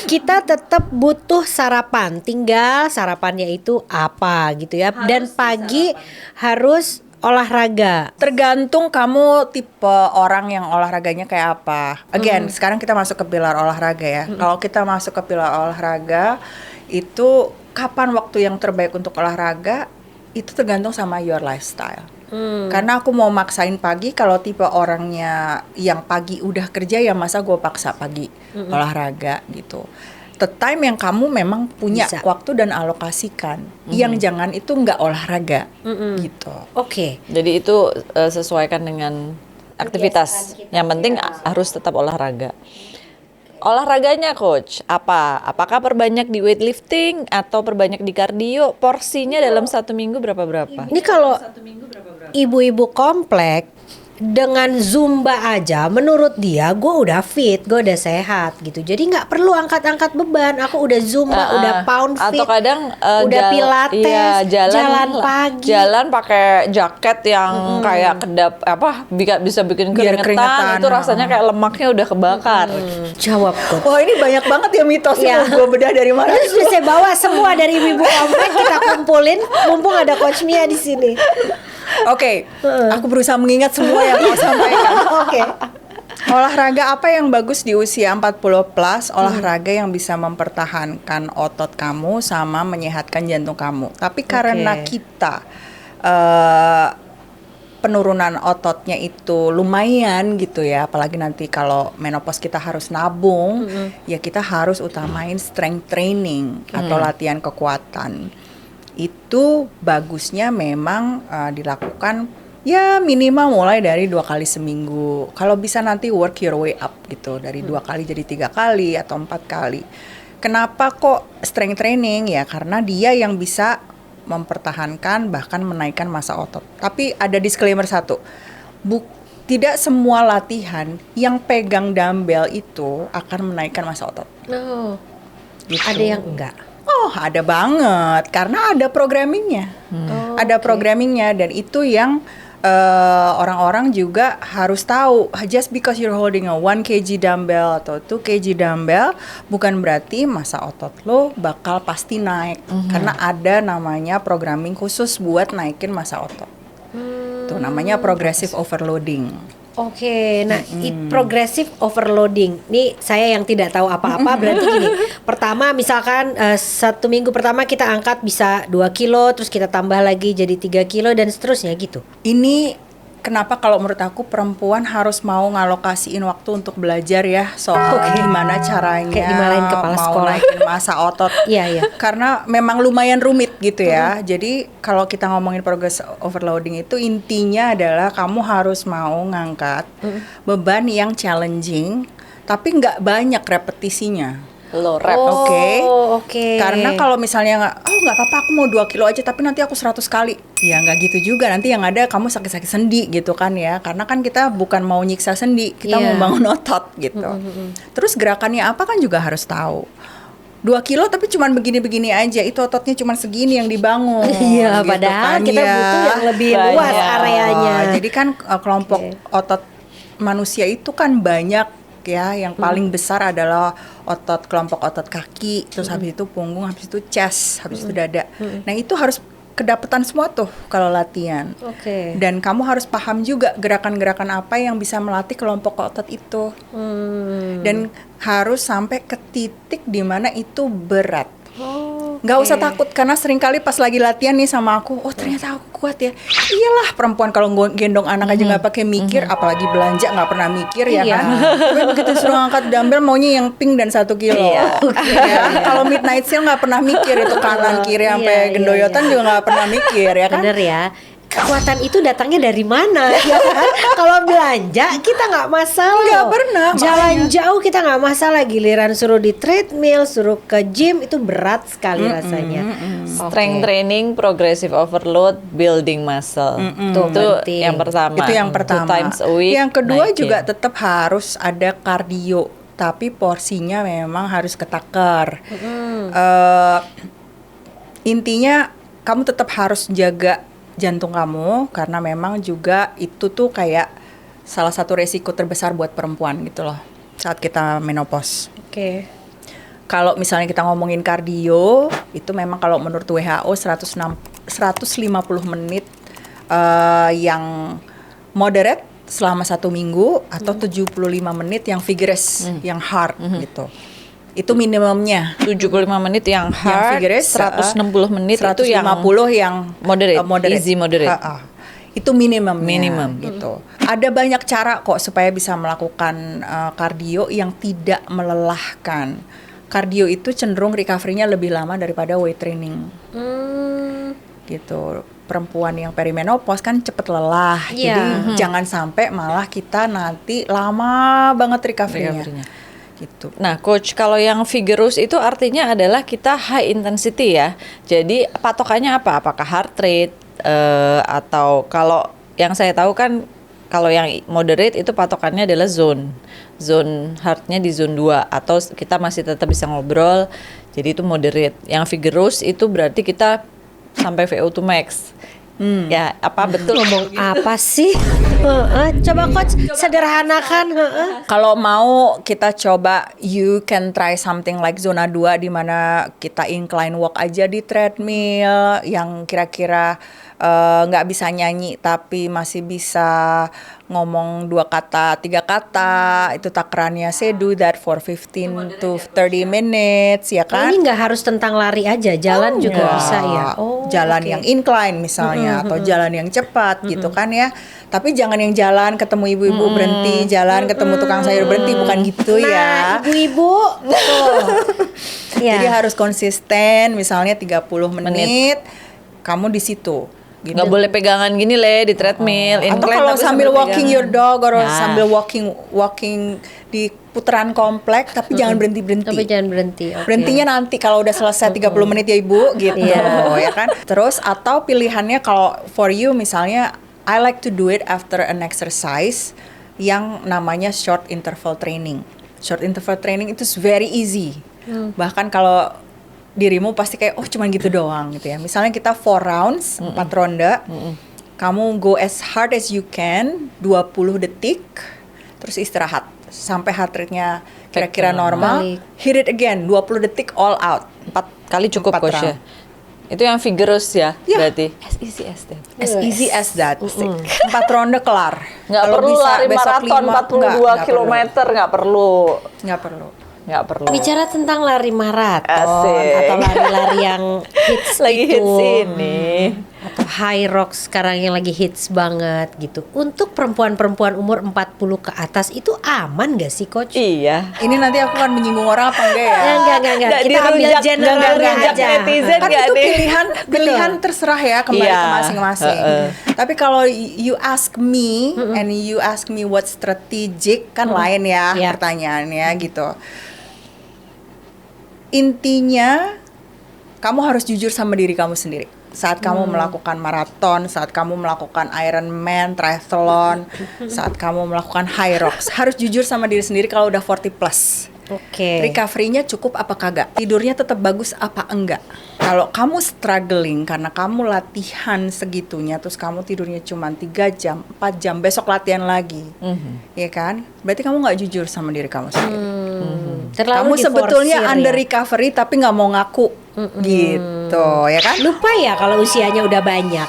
kita tetap butuh sarapan. Tinggal sarapannya itu apa gitu ya. Dan pagi harus olahraga. Tergantung kamu tipe orang yang olahraganya kayak apa. Again, sekarang kita masuk ke pilar olahraga ya. Kalau kita masuk ke pilar olahraga, itu kapan waktu yang terbaik untuk olahraga? Itu tergantung sama your lifestyle. Karena aku mau maksain pagi, kalau tipe orangnya yang pagi udah kerja ya masa gue paksa pagi olahraga gitu. The time yang kamu memang punya Bisa. waktu dan alokasikan. Yang jangan itu nggak olahraga gitu. Oke. Jadi itu sesuaikan dengan aktivitas. Yang penting harus tetap olahraga. Olahraganya coach, apa? Apakah perbanyak di weightlifting atau perbanyak di kardio? Porsinya dalam 1 minggu berapa? Ini kalau ibu-ibu komplek dengan zumba aja, menurut dia gue udah fit, gue udah sehat gitu. Jadi nggak perlu angkat-angkat beban. Aku udah zumba, udah pound fit, Atau kadang udah pilates, iya, jalan pagi. jalan pakai jaket yang kayak kedap bisa bikin Biar keringetan, keringetan, itu rasanya kayak lemaknya udah kebakar. Jawab kok. Wah, ini banyak banget ya mitosnya. Iya. Gue bedah dari mana? Terus bisa saya bawa semua dari ibu-ibu komplek kita kumpulin, mumpung ada Coach Mia di sini. Oke, aku berusaha mengingat semua yang kau sampaikan. Oke. Olahraga apa yang bagus di usia 40 plus? Olahraga yang bisa mempertahankan otot kamu sama menyehatkan jantung kamu. Tapi karena kita penurunan ototnya itu lumayan gitu ya, apalagi nanti kalau menopause kita harus nabung, ya kita harus utamain strength training atau latihan kekuatan. Itu bagusnya memang dilakukan ya minimal mulai dari 2 kali seminggu. Kalau bisa nanti work your way up gitu, dari 2 kali jadi 3 kali atau 4 kali. Kenapa kok strength training? Ya karena dia yang bisa mempertahankan bahkan menaikkan massa otot. Tapi ada disclaimer satu, tidak semua latihan yang pegang dumbbell itu akan menaikkan massa otot. No. Gitu. Ada yang enggak. Oh, ada banget karena ada programmingnya. Ada programmingnya dan itu yang orang-orang juga harus tahu. Just because you're holding a 1 kg dumbbell atau 2 kg dumbbell bukan berarti massa otot lo bakal pasti naik. Karena ada namanya programming khusus buat naikin massa otot. Itu namanya progressive overloading. Oke, nah progressive overloading. Nih saya yang tidak tahu apa-apa berarti gini. Pertama misalkan 1 minggu pertama kita angkat bisa 2 kilo, terus kita tambah lagi jadi 3 kilo dan seterusnya gitu. Ini kenapa kalau menurut aku perempuan harus mau ngalokasiin waktu untuk belajar ya soal gimana caranya Kayak dimarahin kepala mau sekolah. naikin masa otot. Iya, iya. Karena memang lumayan rumit gitu ya. Jadi kalau kita ngomongin progress overloading itu intinya adalah kamu harus mau ngangkat beban yang challenging tapi nggak banyak repetisinya. Low rep. Oke. Karena kalau misalnya nggak apa-apa aku mau 2 kilo aja tapi nanti aku 100 kali. Ya nggak gitu juga, nanti yang ada kamu sakit-sakit sendi gitu kan ya. Karena kan kita bukan mau nyiksa sendi, kita Iya. mau bangun otot gitu. Terus gerakannya apa kan juga harus tahu. 2 kilo tapi cuman begini-begini aja, itu ototnya cuman segini yang dibangun. Iya, gitu padahal kan, kita ya. butuh yang lebih Banyak. luas areanya. Jadi kan kelompok otot manusia itu kan banyak ya, yang paling besar adalah kelompok otot kaki, terus habis itu punggung, habis itu chest, habis itu dada. Nah itu harus kedapetan semua tuh kalau latihan. Oke. Dan kamu harus paham juga gerakan-gerakan apa yang bisa melatih kelompok otot itu. Dan harus sampai ke titik di mana itu berat. Nggak usah takut, karena seringkali pas lagi latihan nih sama aku, oh ternyata aku kuat ya. Iyalah, perempuan kalau gendong anak aja nggak pakai mikir, apalagi belanja nggak pernah mikir ya Iya. kan. Tapi begitu suruh angkat dumbbell maunya yang pink dan 1 kilo. Iya. Ya, kalau midnight sale nggak pernah mikir itu kanan kiri sampai Iya, gendoyotan iya. juga nggak pernah mikir ya kan. Bener ya. Kekuatan itu datangnya dari mana? Ya kan? Kalau belanja kita nggak masalah. Nggak loh. pernah, Jalan makanya. jauh kita nggak masalah. Giliran suruh di treadmill, suruh ke gym itu berat sekali rasanya. Strength training, progressive overload, building muscle. Tuh, Itu penting. yang pertama. Itu yang pertama. 2 times a week. Yang kedua naikin. juga tetap harus ada kardio, tapi porsinya memang harus ketakar. Intinya kamu tetap harus jaga jantung kamu, karena memang juga itu tuh kayak salah satu resiko terbesar buat perempuan gitu loh saat kita menopause. Oke. Kalau misalnya kita ngomongin kardio, itu memang kalau menurut WHO 150 menit yang moderate selama 1 minggu atau 75 menit yang vigorous, yang hard gitu. Itu minimumnya. 75 menit yang Yang hard, vigorous, 160 menit itu yang 150 yang moderate, easy moderate. Itu minimum Minimum. gitu. Ada banyak cara kok supaya bisa melakukan kardio yang tidak melelahkan. Kardio itu cenderung recovery-nya lebih lama daripada weight training. Gitu. Perempuan yang perimenopause kan cepet lelah. Iya. Jadi jangan sampai malah kita nanti lama banget recovery-nya. Recovery-nya. Gitu. Nah, coach, kalau yang vigorous itu artinya adalah kita high intensity ya. Jadi patokannya apa? Apakah heart rate atau kalau yang saya tahu kan kalau yang moderate itu patokannya adalah zone heartnya di zone 2 atau kita masih tetap bisa ngobrol. Jadi itu moderate. Yang vigorous itu berarti kita sampai VO2 max. Ya, apa betul? Ngomong apa sih? Coba coach sederhanakan. Kalau mau kita coba, you can try something like zona 2 di mana kita incline walk aja di treadmill yang kira-kira nggak bisa nyanyi tapi masih bisa ngomong 2 kata, 3 kata. Itu takarannya, say do that for 15 to 30 minutes ya Oh, kan? ini nggak harus tentang lari aja, jalan juga Enggak. bisa ya. Oh, jalan oke. yang incline misalnya atau jalan yang cepat gitu kan ya. Tapi jangan yang jalan ketemu ibu-ibu berhenti, jalan ketemu tukang sayur berhenti, bukan gitu Nah, ya. ibu-ibu, betul. Ya. Jadi harus konsisten, misalnya 30 menit kamu di situ. Gitu. Nggak boleh pegangan gini di treadmill. Atau Incline kalau tapi sambil walking pegangan. your dog or Nah. sambil walking di putaran komplek, tapi jangan berhenti-berhenti. Tapi jangan berhenti. oke. Berhentinya nanti kalau udah selesai 30 menit ya Ibu gitu ya kan. Terus atau pilihannya kalau for you misalnya I like to do it after an exercise yang namanya short interval training. Short interval training itu very easy. Bahkan kalau dirimu pasti kayak oh cuman gitu doang gitu ya. Misalnya kita 4 rounds, 4 ronde. Kamu go as hard as you can 20 detik terus istirahat sampai heart rate-nya kira-kira Back to normal. balik. Hit it again 20 detik all out. 4 kali cukup 4 coach ya. round. Itu yang vigorous ya, Ya. berarti. As easy as that. As easy as that. 4 ronde kelar. Nggak Kalau perlu bisa lari besok maraton 5, 42 kilometer, nggak perlu. Nggak perlu. Nggak perlu. Bicara tentang lari maraton Asik. atau lari-lari yang hits Lagi itu, hits ini. atau high rock sekarang yang lagi hits banget gitu. Untuk perempuan-perempuan umur 40 ke atas itu aman gak sih coach? Iya. Ini nanti aku akan menyinggung orang apa enggak ya? Enggak. Kita ambil generalnya aja. Netizen Kan nggak itu nih? pilihan terserah ya, kembali Iya. ke masing-masing. Tapi kalau you ask me and you ask me what strategic kan lain ya Iya. pertanyaannya gitu. Intinya kamu harus jujur sama diri kamu sendiri. Saat kamu melakukan maraton, saat kamu melakukan Ironman, triathlon, saat kamu melakukan high rocks, harus jujur sama diri sendiri kalau udah 40 plus. Oke. Recovery-nya cukup apa kagak? Tidurnya tetap bagus apa enggak? Kalau kamu struggling karena kamu latihan segitunya, terus kamu tidurnya cuma 3 jam, 4 jam, besok latihan lagi, ya kan? Berarti kamu nggak jujur sama diri kamu sendiri. Terlalu Kamu sebetulnya diforsir under ya. recovery tapi nggak mau ngaku, gitu, ya kan? Lupa ya kalau usianya udah banyak.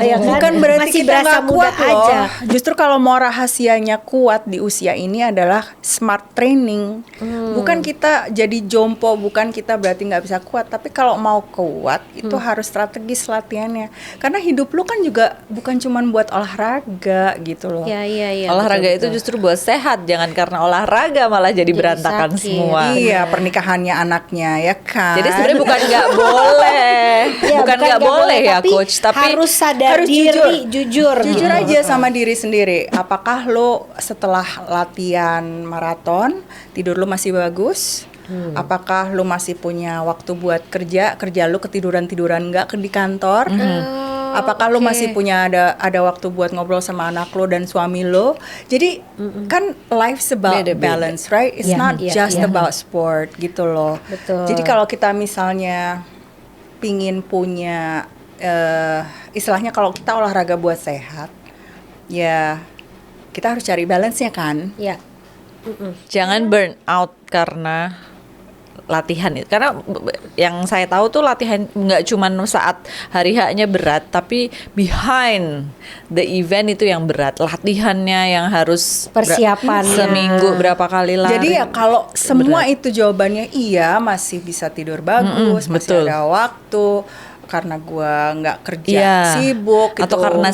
Ya kan? Bukan berarti masih kita berasa nggak muda kuat loh. aja. Justru kalau mau rahasianya kuat di usia ini adalah smart training. Bukan kita jadi jompo, bukan kita berarti nggak bisa kuat. Tapi kalau mau kuat itu harus strategis latihannya. Karena hidup lu kan juga bukan cuman buat olahraga gitu loh. Iya. Olahraga betul, itu betul. justru buat sehat, jangan karena olahraga malah jadi berantakan sakit. semua. Iya, pernikahannya anaknya ya kan. Jadi sebenarnya bukan nggak boleh, Ya, bukan nggak boleh ya tapi coach, tapi harus sadar harus diri, jujur Jujur gitu. aja sama diri sendiri. Apakah lo setelah latihan maraton tidur lo masih bagus? Apakah lo masih punya waktu buat kerja lo ketiduran nggak di kantor? Apakah lo oke. masih punya ada waktu buat ngobrol sama anak lo dan suami lo? Jadi kan life's about Beda-beda. balance, right? It's Iya, not iya, just iya. about sport gitu loh. Betul. Jadi kalau kita misalnya pingin punya istilahnya kalau kita olahraga buat sehat, ya kita harus cari balance-nya kan. Ya. jangan burn out karena latihan itu. Karena yang saya tahu tuh latihan nggak cuman saat hari H-nya berat, tapi behind the event itu yang berat. Latihannya yang harus Persiapannya. seminggu berapa kali lari. Jadi ya kalau semua itu jawabannya iya, masih bisa tidur bagus, masih betul. ada waktu karena gua nggak kerja Iya. sibuk gitu. Atau karena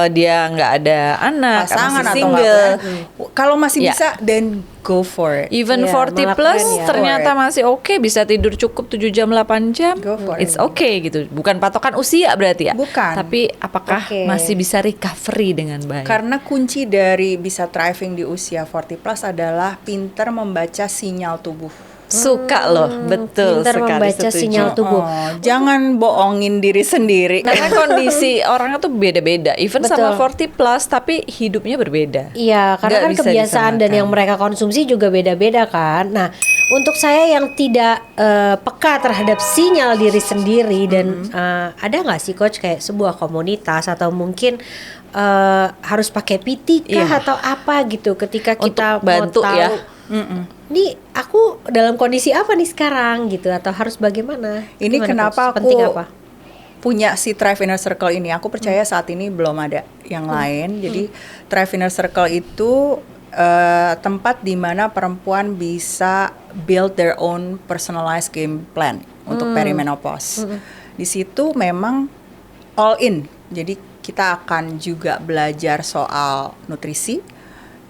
dia nggak ada anak, pasangan masih atau single. nggak. Kalau masih Iya. bisa, then go for it. Even Iya, 40 malah plus keren ya. ternyata masih oke, bisa tidur cukup 7 jam 8 jam. Go for It's it. okay gitu. Bukan patokan usia berarti ya. Bukan. Tapi apakah Oke. masih bisa recovery dengan baik? Karena kunci dari bisa thriving di usia 40 plus adalah pinter membaca sinyal tubuh. Suka loh, betul Pintar sekali, membaca setuju. sinyal tubuh. Oh, jangan bohongin diri sendiri. Karena kondisi orangnya tuh beda-beda. Even Betul. sama 40 plus tapi hidupnya berbeda. Iya, karena Nggak kan bisa kebiasaan dan disamakan. yang mereka konsumsi juga beda-beda kan. Nah, untuk saya yang tidak peka terhadap sinyal diri sendiri dan ada nggak sih coach kayak sebuah komunitas atau mungkin harus pakai PT kah Iya. atau apa gitu ketika kita Untuk bantu mau tahu ya. nih aku dalam kondisi apa nih sekarang gitu atau harus bagaimana? Ini Gimana, kenapa Coach? Penting apa? punya si Thrive Inner Circle ini. Aku percaya saat ini belum ada yang lain. Jadi Thrive Inner Circle itu tempat di mana perempuan bisa build their own personalized game plan untuk perimenopause. Di situ memang all in. Jadi kita akan juga belajar soal nutrisi,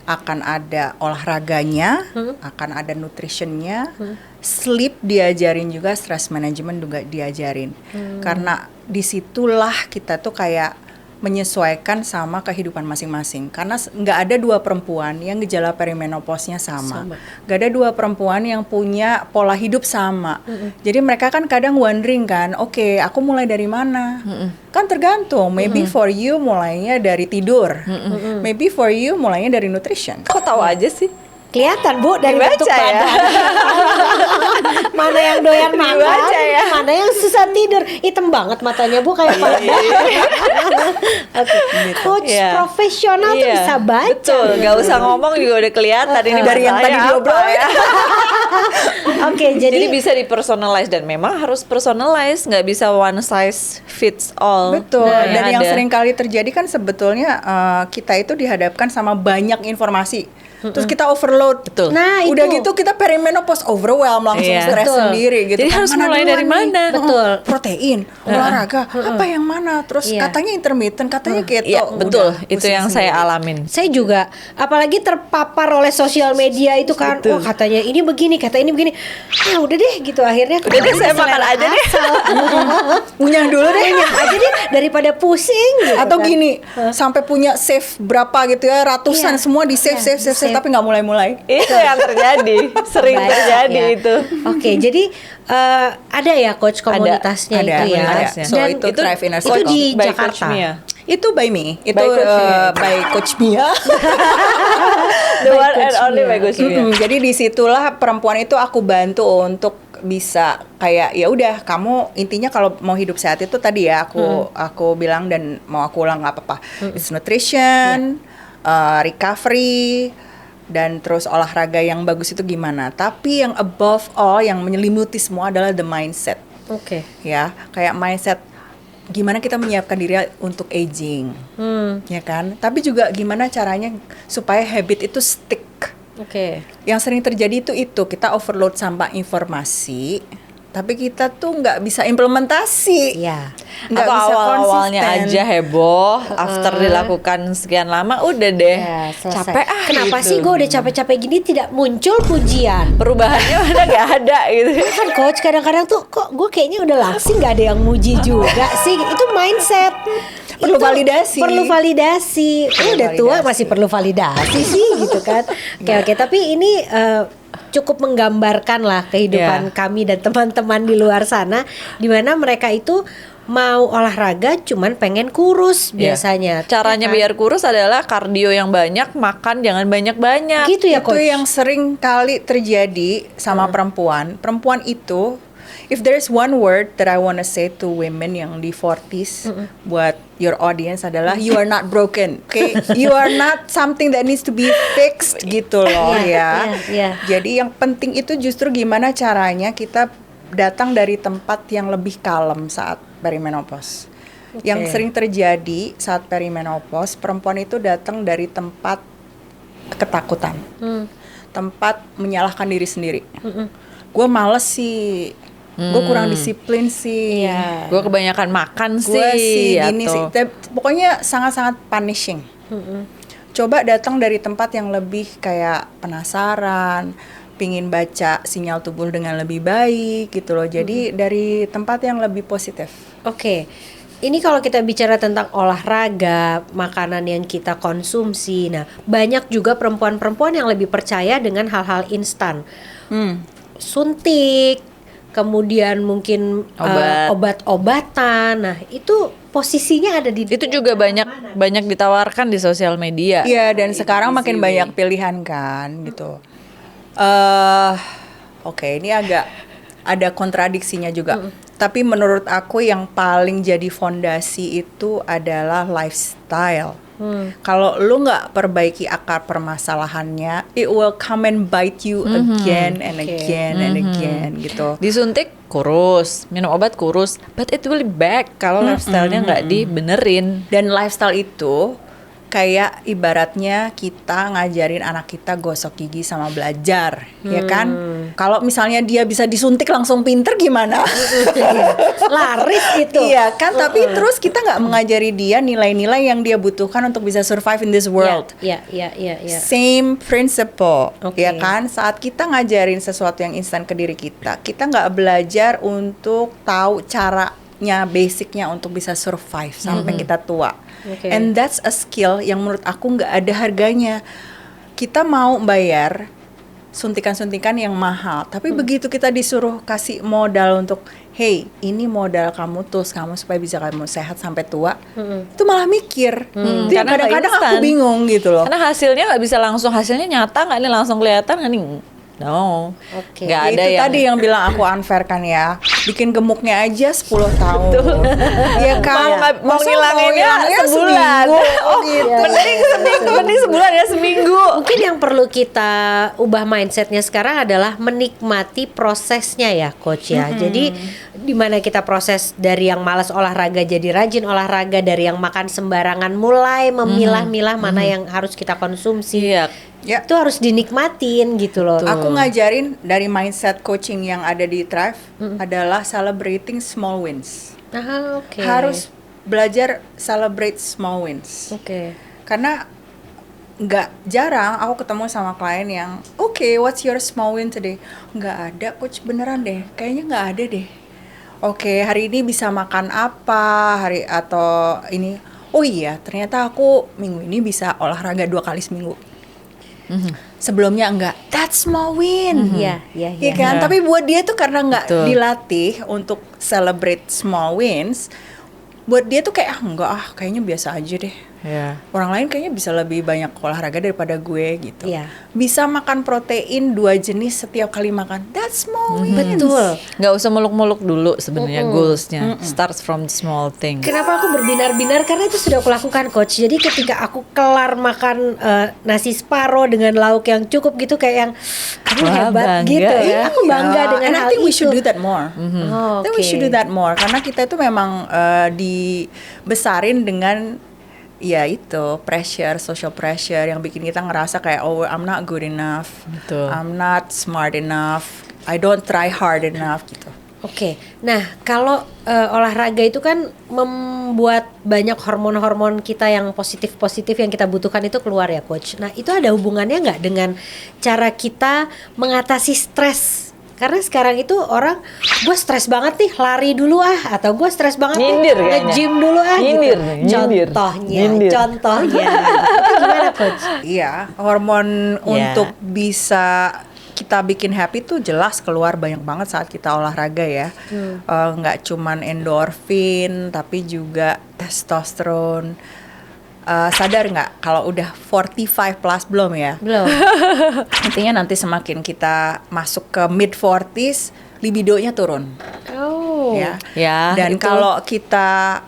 akan ada olahraganya, akan ada nutritionnya, sleep diajarin juga, stress management juga diajarin. Karena disitulah kita tuh kayak menyesuaikan sama kehidupan masing-masing. Karena nggak ada dua perempuan yang gejala perimenopause-nya sama. Nggak ada dua perempuan yang punya pola hidup sama. Jadi mereka kan kadang wondering kan, oke, aku mulai dari mana? Kan tergantung. Maybe for you mulainya dari tidur. Maybe for you mulainya dari nutrition. Kok tahu aja sih? Kelihatan Bu dari Dibaca bentuk ya. badan. Mana yang doyan makan, Dibaca ya. mana yang susah tidur. Hitam banget matanya Bu kayak pada. Oke. Coach Iya. profesional tuh Iya, bisa baca. Betul, gak usah ngomong juga udah kelihatan ini Dari yang tadi masalahnya apa diobrolin. ya. Oke, Jadi jadi bisa dipersonalize dan memang harus personalize, nggak bisa one size fits all. Betul. Nah, Dan yang ada. sering kali terjadi kan sebetulnya kita itu dihadapkan sama banyak informasi. terus kita overload. Betul. Nah, Udah itu. gitu kita perimenopause overwhelm, langsung Iya. stres Betul. sendiri gitu. Jadi harus mulai duluan dari mana? nih? Betul. Protein, olahraga, apa yang mana? Terus Iya. katanya intermittent, katanya keto. Iya, betul. Udah, Itu pusing yang saya sendiri. alamin. Saya juga, apalagi terpapar oleh sosial media itu kan, Betul. oh katanya ini begini, kata ini begini. Ah udah deh gitu akhirnya. Udah deh, saya makan aja deh. Ngunyah dulu deh. Ngunyah aja deh daripada pusing gitu. Atau kan. gini, sampai punya save berapa gitu ya, ratusan Iya. semua di save, Iya, save, di-save. tapi nggak mulai-mulai. Itu yang terjadi, sering Baik, terjadi ya. itu. Oke, jadi ada ya coach komunitasnya ada, itu ya. ada. So, Dan itu Thrive Inner itu Circle. di by Jakarta. Coach Mia. Itu by me, itu By Coach Mia. by Coach Mia. The By one and Coach only Mia. by Coach Mia. Jadi disitulah perempuan itu aku bantu untuk bisa kayak ya udah kamu intinya kalau mau hidup sehat itu tadi ya aku bilang dan mau aku ulang nggak apa-apa. It's nutrition, recovery, dan terus olahraga yang bagus itu gimana. Tapi yang above all yang menyelimuti semua adalah the mindset. Oke. Ya, kayak mindset gimana kita menyiapkan diri untuk aging, ya kan? Tapi juga gimana caranya supaya habit itu stick. Oke. Yang sering terjadi itu kita overload sama informasi, tapi kita tuh nggak bisa implementasi. Iya. Nggak Atau bisa awal-awalnya konsisten. aja heboh, after dilakukan sekian lama udah deh Ya, selesai. capek Kenapa gitu. sih gue udah capek-capek gini tidak muncul pujian? Perubahannya mana nggak ada gitu. Kan coach kadang-kadang tuh kok gue kayaknya udah langsing nggak ada yang muji juga sih. Itu mindset. Perlu validasi. Perlu validasi. Udah tua validasi. masih perlu validasi sih gitu kan. Oke, tapi ini cukup menggambarkan lah kehidupan Yeah. kami dan teman-teman di luar sana di mana mereka itu mau olahraga cuman pengen kurus Iya. biasanya. Caranya Ya kan? biar kurus adalah kardio yang banyak, makan jangan banyak-banyak. Gitu ya Itu coach. yang sering kali terjadi sama perempuan. Perempuan itu, if there's one word that I wanna say to women yang di 40s buat your audience adalah you are not broken, okay? You are not something that needs to be fixed gitu loh Iya, ya. iya. Jadi yang penting itu justru gimana caranya kita datang dari tempat yang lebih kalem saat perimenopause. Yang sering terjadi saat perimenopause, perempuan itu datang dari tempat ketakutan, tempat menyalahkan diri sendiri. Gue males sih, gue kurang disiplin sih, Iya. Gue kebanyakan makan gue sih, sih gini sih. atau Pokoknya sangat-sangat punishing. Coba datang dari tempat yang lebih kayak penasaran, pingin baca sinyal tubuh dengan lebih baik gitu loh. Jadi dari tempat yang lebih positif. Oke, ini kalau kita bicara tentang olahraga, makanan yang kita konsumsi, nah banyak juga perempuan-perempuan yang lebih percaya dengan hal-hal instan, suntik, kemudian mungkin obat-obatan. Nah itu posisinya ada di itu juga banyak ditawarkan di sosial media. Iya, dan sekarang makin banyak pilihan kan gitu. Oke, ini agak ada kontradiksinya juga. Tapi menurut aku yang paling jadi fondasi itu adalah lifestyle. Kalau lu nggak perbaiki akar permasalahannya, it will come and bite you again and again and again gitu. Disuntik kurus, minum obat kurus, but it will back kalau lifestyle-nya nggak dibenerin. Dan lifestyle itu kayak ibaratnya kita ngajarin anak kita gosok gigi sama belajar, ya kan? Kalau misalnya dia bisa disuntik langsung pinter gimana? laris itu. Iya kan, tapi terus kita nggak mengajari dia nilai-nilai yang dia butuhkan untuk bisa survive in this world. Iya. Same principle, Oke. ya kan? Saat kita ngajarin sesuatu yang instan ke diri kita nggak belajar untuk tahu caranya, basicnya untuk bisa survive sampai kita tua. Oke. And that's a skill yang menurut aku nggak ada harganya. Kita mau bayar suntikan-suntikan yang mahal, tapi begitu kita disuruh kasih modal untuk, hey, ini modal kamu, tools kamu supaya bisa kamu sehat sampai tua, itu malah mikir. Itu yang Karena nggak kadang-kadang aku instan. bingung gitu loh. Karena hasilnya nggak bisa langsung, hasilnya nyata nggak nih langsung kelihatan nggak nih? No, Oke. nggak Ya ada itu yang tadi yang bilang aku unfair kan ya. bikin gemuknya aja 10 tahun. Iya kan? Mau Masa ngilanginnya sebulan. seminggu? Oh gitu. Mending sebulan ya, seminggu. Mungkin yang perlu kita ubah mindsetnya sekarang adalah menikmati prosesnya ya coach ya. Jadi dimana kita proses dari yang malas olahraga jadi rajin olahraga, dari yang makan sembarangan mulai memilah-milah mana yang harus kita konsumsi. Iya. Ya. Itu harus dinikmatin gitu loh. Aku ngajarin dari mindset coaching yang ada di Thrive adalah celebrating small wins. Ah, oke. Harus belajar celebrate small wins. Oke. Karena nggak jarang aku ketemu sama klien yang oke, what's your small win today? Nggak ada coach, beneran deh, kayaknya nggak ada deh. Oke, hari ini bisa makan apa, atau ini, oh iya ternyata aku minggu ini bisa olahraga 2 kali seminggu. Sebelumnya enggak, that's small win. Iya, iya, Iya iya. kan? Iya. Tapi buat dia tuh karena nggak Betul. dilatih untuk celebrate small wins, buat dia tuh kayak enggak kayaknya biasa aja deh. Ya. Orang lain kayaknya bisa lebih banyak olahraga daripada gue gitu. Iya. Bisa makan protein 2 jenis setiap kali makan. That's small wins. Betul. Nggak usah muluk-muluk dulu sebenarnya goalsnya. Starts from small thing. Kenapa aku berbinar-binar? Karena itu sudah aku lakukan coach. Jadi ketika aku kelar makan nasi sparo dengan lauk yang cukup gitu, kayak yang aku Wah, hebat bangga gitu ya. ya. Aku bangga dengan And I hal think we itu. should do that more. Oh, I think we oke. should do that more. Karena kita itu memang dibesarin dengan ya itu social pressure yang bikin kita ngerasa kayak oh I'm not good enough, Betul. I'm not smart enough, I don't try hard enough gitu. Oke, nah kalau olahraga itu kan membuat banyak hormon-hormon kita yang positif-positif yang kita butuhkan itu keluar ya coach. Nah itu ada hubungannya nggak dengan cara kita mengatasi stres? Karena sekarang itu orang, gue stres banget nih, lari dulu atau gue stres banget Nyindir nih, kayaknya. nge-gym dulu Nyindir, gitu. nyindir. Nyindir. Contohnya, itu gimana coach? Iya, hormon Ya. untuk bisa kita bikin happy tuh jelas keluar banyak banget saat kita olahraga ya. Nggak cuman endorfin, tapi juga testosteron. Sadar nggak kalau udah 45 plus belum ya? Belum. Intinya nanti semakin kita masuk ke mid 40s, libidonya turun. Oh. Ya. Ya, Dan itu. kalau kita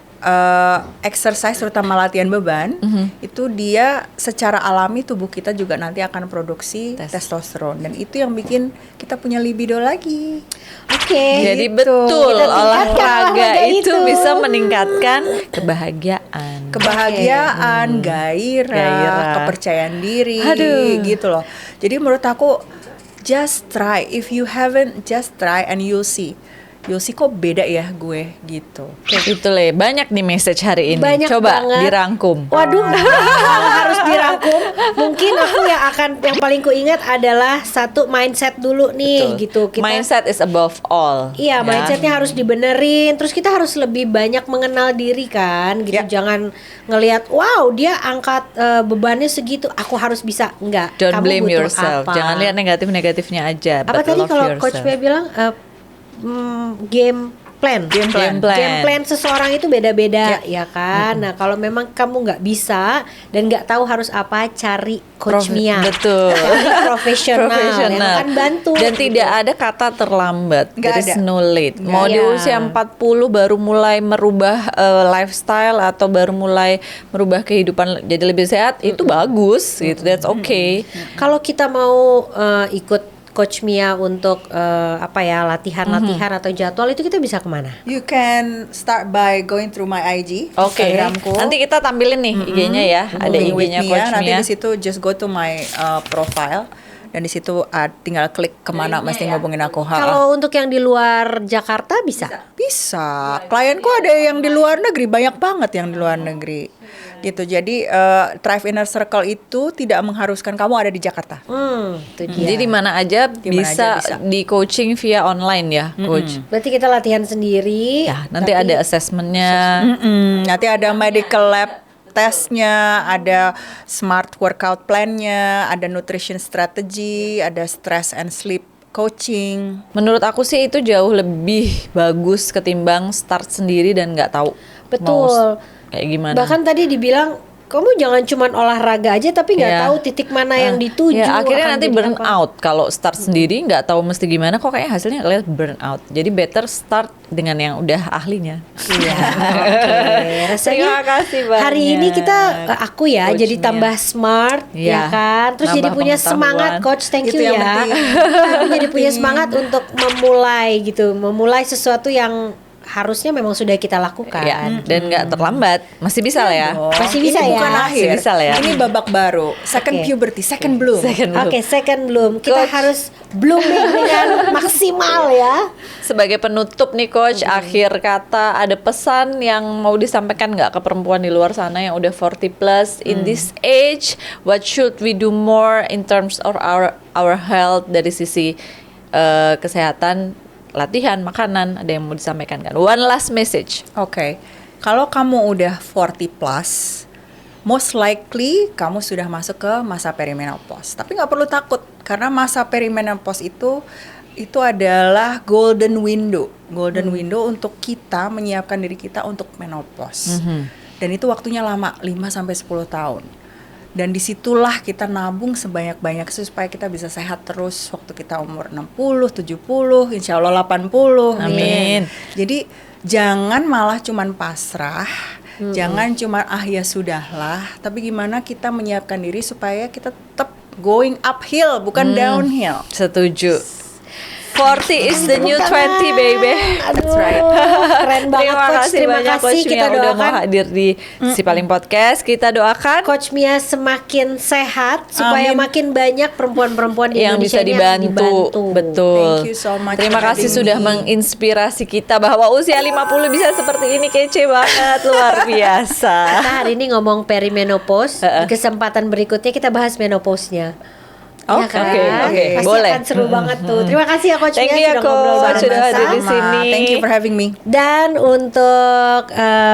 exercise terutama latihan beban, itu dia secara alami tubuh kita juga nanti akan produksi testosteron, dan itu yang bikin kita punya libido lagi. Oke. Jadi Gitu. betul, Kita tingkatkan olahraga itu itu. bisa meningkatkan kebahagiaan. Kebahagiaan, gairah, Gairah. kepercayaan diri, Aduh. gitu loh. Jadi menurut aku just try. If you haven't, just try and you'll see. You'll see kok beda ya gue gitu. Itu Le, banyak nih message hari ini. Banyak Coba banget. dirangkum. Waduh, kalau harus dirangkum, mungkin aku yang paling kuingat adalah satu mindset dulu nih, Betul. gitu. Kita, Mindset is above all. iya, ya. mindsetnya harus dibenerin. Terus kita harus lebih banyak mengenal diri kan, gitu. Ya. Jangan ngelihat, wow dia angkat bebannya segitu, aku harus bisa. Enggak. Don't kamu blame butuh yourself. apa? Jangan lihat negatif-negatifnya aja. Apa but tadi love kalau yourself. Coach Bea bilang game plan. Game plan. Game plan seseorang itu beda-beda ya kan. Nah kalau memang kamu nggak bisa dan nggak tahu harus apa, cari Coach Mia. Betul. Cari profesional yang akan bantu. Dan tidak ada kata terlambat. Nggak There is ada. no late. Mau di ada. usia 40 baru mulai merubah lifestyle atau baru mulai merubah kehidupan jadi lebih sehat, itu bagus gitu. That's okay. Kalau kita mau ikut Coach Mia untuk latihan-latihan atau jadwal itu kita bisa kemana? You can start by going through my IG, Oke. Instagramku. Nanti kita tampilin nih IG-nya ya. Ada Booking with IG-nya Mia. Coach Nanti Mia. di situ just go to my profile, dan di situ tinggal klik kemana mesti ngubungin aku. Kalau untuk yang di luar Jakarta bisa? Bisa. Klienku ada yang di luar negeri, banyak banget yang di luar negeri. Gitu. Jadi Thrive Inner Circle itu tidak mengharuskan kamu ada di Jakarta. Itu dia. Jadi di mana aja Di mana bisa aja bisa. di coaching via online ya, Coach. Berarti kita latihan sendiri. Ya, nanti tapi- ada assessmentnya. Nanti ada medical lab tesnya, ada smart workout plan-nya, ada nutrition strategy, ada stress and sleep coaching. Menurut aku sih itu jauh lebih bagus ketimbang start sendiri dan nggak tahu Betul. mau kayak gimana. Bahkan tadi dibilang kamu jangan cuman olahraga aja tapi nggak Iya. tahu titik mana yang dituju. Ya, akhirnya akan nanti jadi burn apa. out. Kalau start sendiri nggak tahu mesti gimana, kok kayaknya hasilnya kalian burn out. Jadi better start dengan yang udah ahlinya. Iya. Oke. Rasanya Terima kasih banyak. hari ini kita aku ya Coach jadi Mia. tambah smart Iya. ya kan. Terus jadi Nambah punya pengetahuan. semangat coach. Thank Itu you yang ya. penting. Aku jadi punya semangat untuk memulai gitu, memulai sesuatu yang harusnya memang sudah kita lakukan. Ya, dan nggak terlambat. Masih bisa lah ya. Oh, Masih bisa ini ya? bukan Masih akhir. bisa lah ya. Ini babak baru. Second Oke. puberty, second bloom. Second bloom. Oke, second bloom. Kita Coach. harus blooming dengan maksimal ya. Sebagai penutup nih coach, akhir kata ada pesan yang mau disampaikan nggak ke perempuan di luar sana yang udah 40 plus in this age? What should we do more in terms of our health dari sisi kesehatan, latihan, makanan? Ada yang mau disampaikan kan? One last message. Oke. Kalau kamu udah 40 plus, most likely kamu sudah masuk ke masa perimenopause. Tapi nggak perlu takut karena masa perimenopause itu adalah golden window. Golden window untuk kita menyiapkan diri kita untuk menopause. Dan itu waktunya lama, 5 sampai 10 tahun. Dan disitulah kita nabung sebanyak-banyak supaya kita bisa sehat terus waktu kita umur 60, 70, insya Allah 80. Amin. Jadi jangan malah cuman pasrah, jangan cuman ya sudahlah, tapi gimana kita menyiapkan diri supaya kita tetap going uphill bukan downhill. Setuju. 40 is the new 20 baby. Aduh, That's right. keren banget Terima coach. kasih Terima banyak kasih. Coach Kita Mia udah mau doakan hadir di Si Paling Podcast. Kita doakan Coach Mia semakin sehat supaya Amin. makin banyak perempuan-perempuan di yang Indonesia bisa ini yang dibantu. Betul. Thank you so much Terima for kasih having sudah me. menginspirasi kita bahwa usia 50 bisa seperti ini, kece banget, luar biasa. Kita hari ini ngomong perimenopause. Di kesempatan berikutnya kita bahas menopause-nya. Ya Oke, kan? oke, Pasti boleh. akan seru banget tuh. Terima kasih ya Coach Thank Mia you ya, sudah ngobrol Coach. bareng Sudah kita. hadir di sini. Thank you for having me. Dan untuk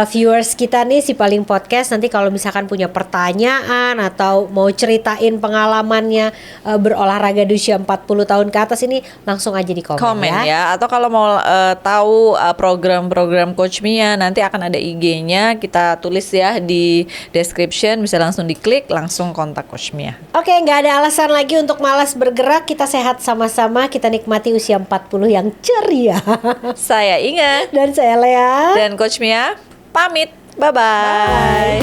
viewers kita nih Si Paling Podcast, nanti kalau misalkan punya pertanyaan atau mau ceritain pengalamannya berolahraga di usia 40 tahun ke atas ini, langsung aja di komen, Ya. Atau kalau mau tahu program-program Coach Mia, nanti akan ada IG-nya, kita tulis ya di description, bisa langsung diklik, langsung kontak Coach Mia. Oke, nggak ada alasan lagi untuk malas bergerak. Kita sehat sama-sama, kita nikmati usia 40 yang ceria. Saya Inga Dan saya Lea. dan Coach Mia pamit. Bye-bye.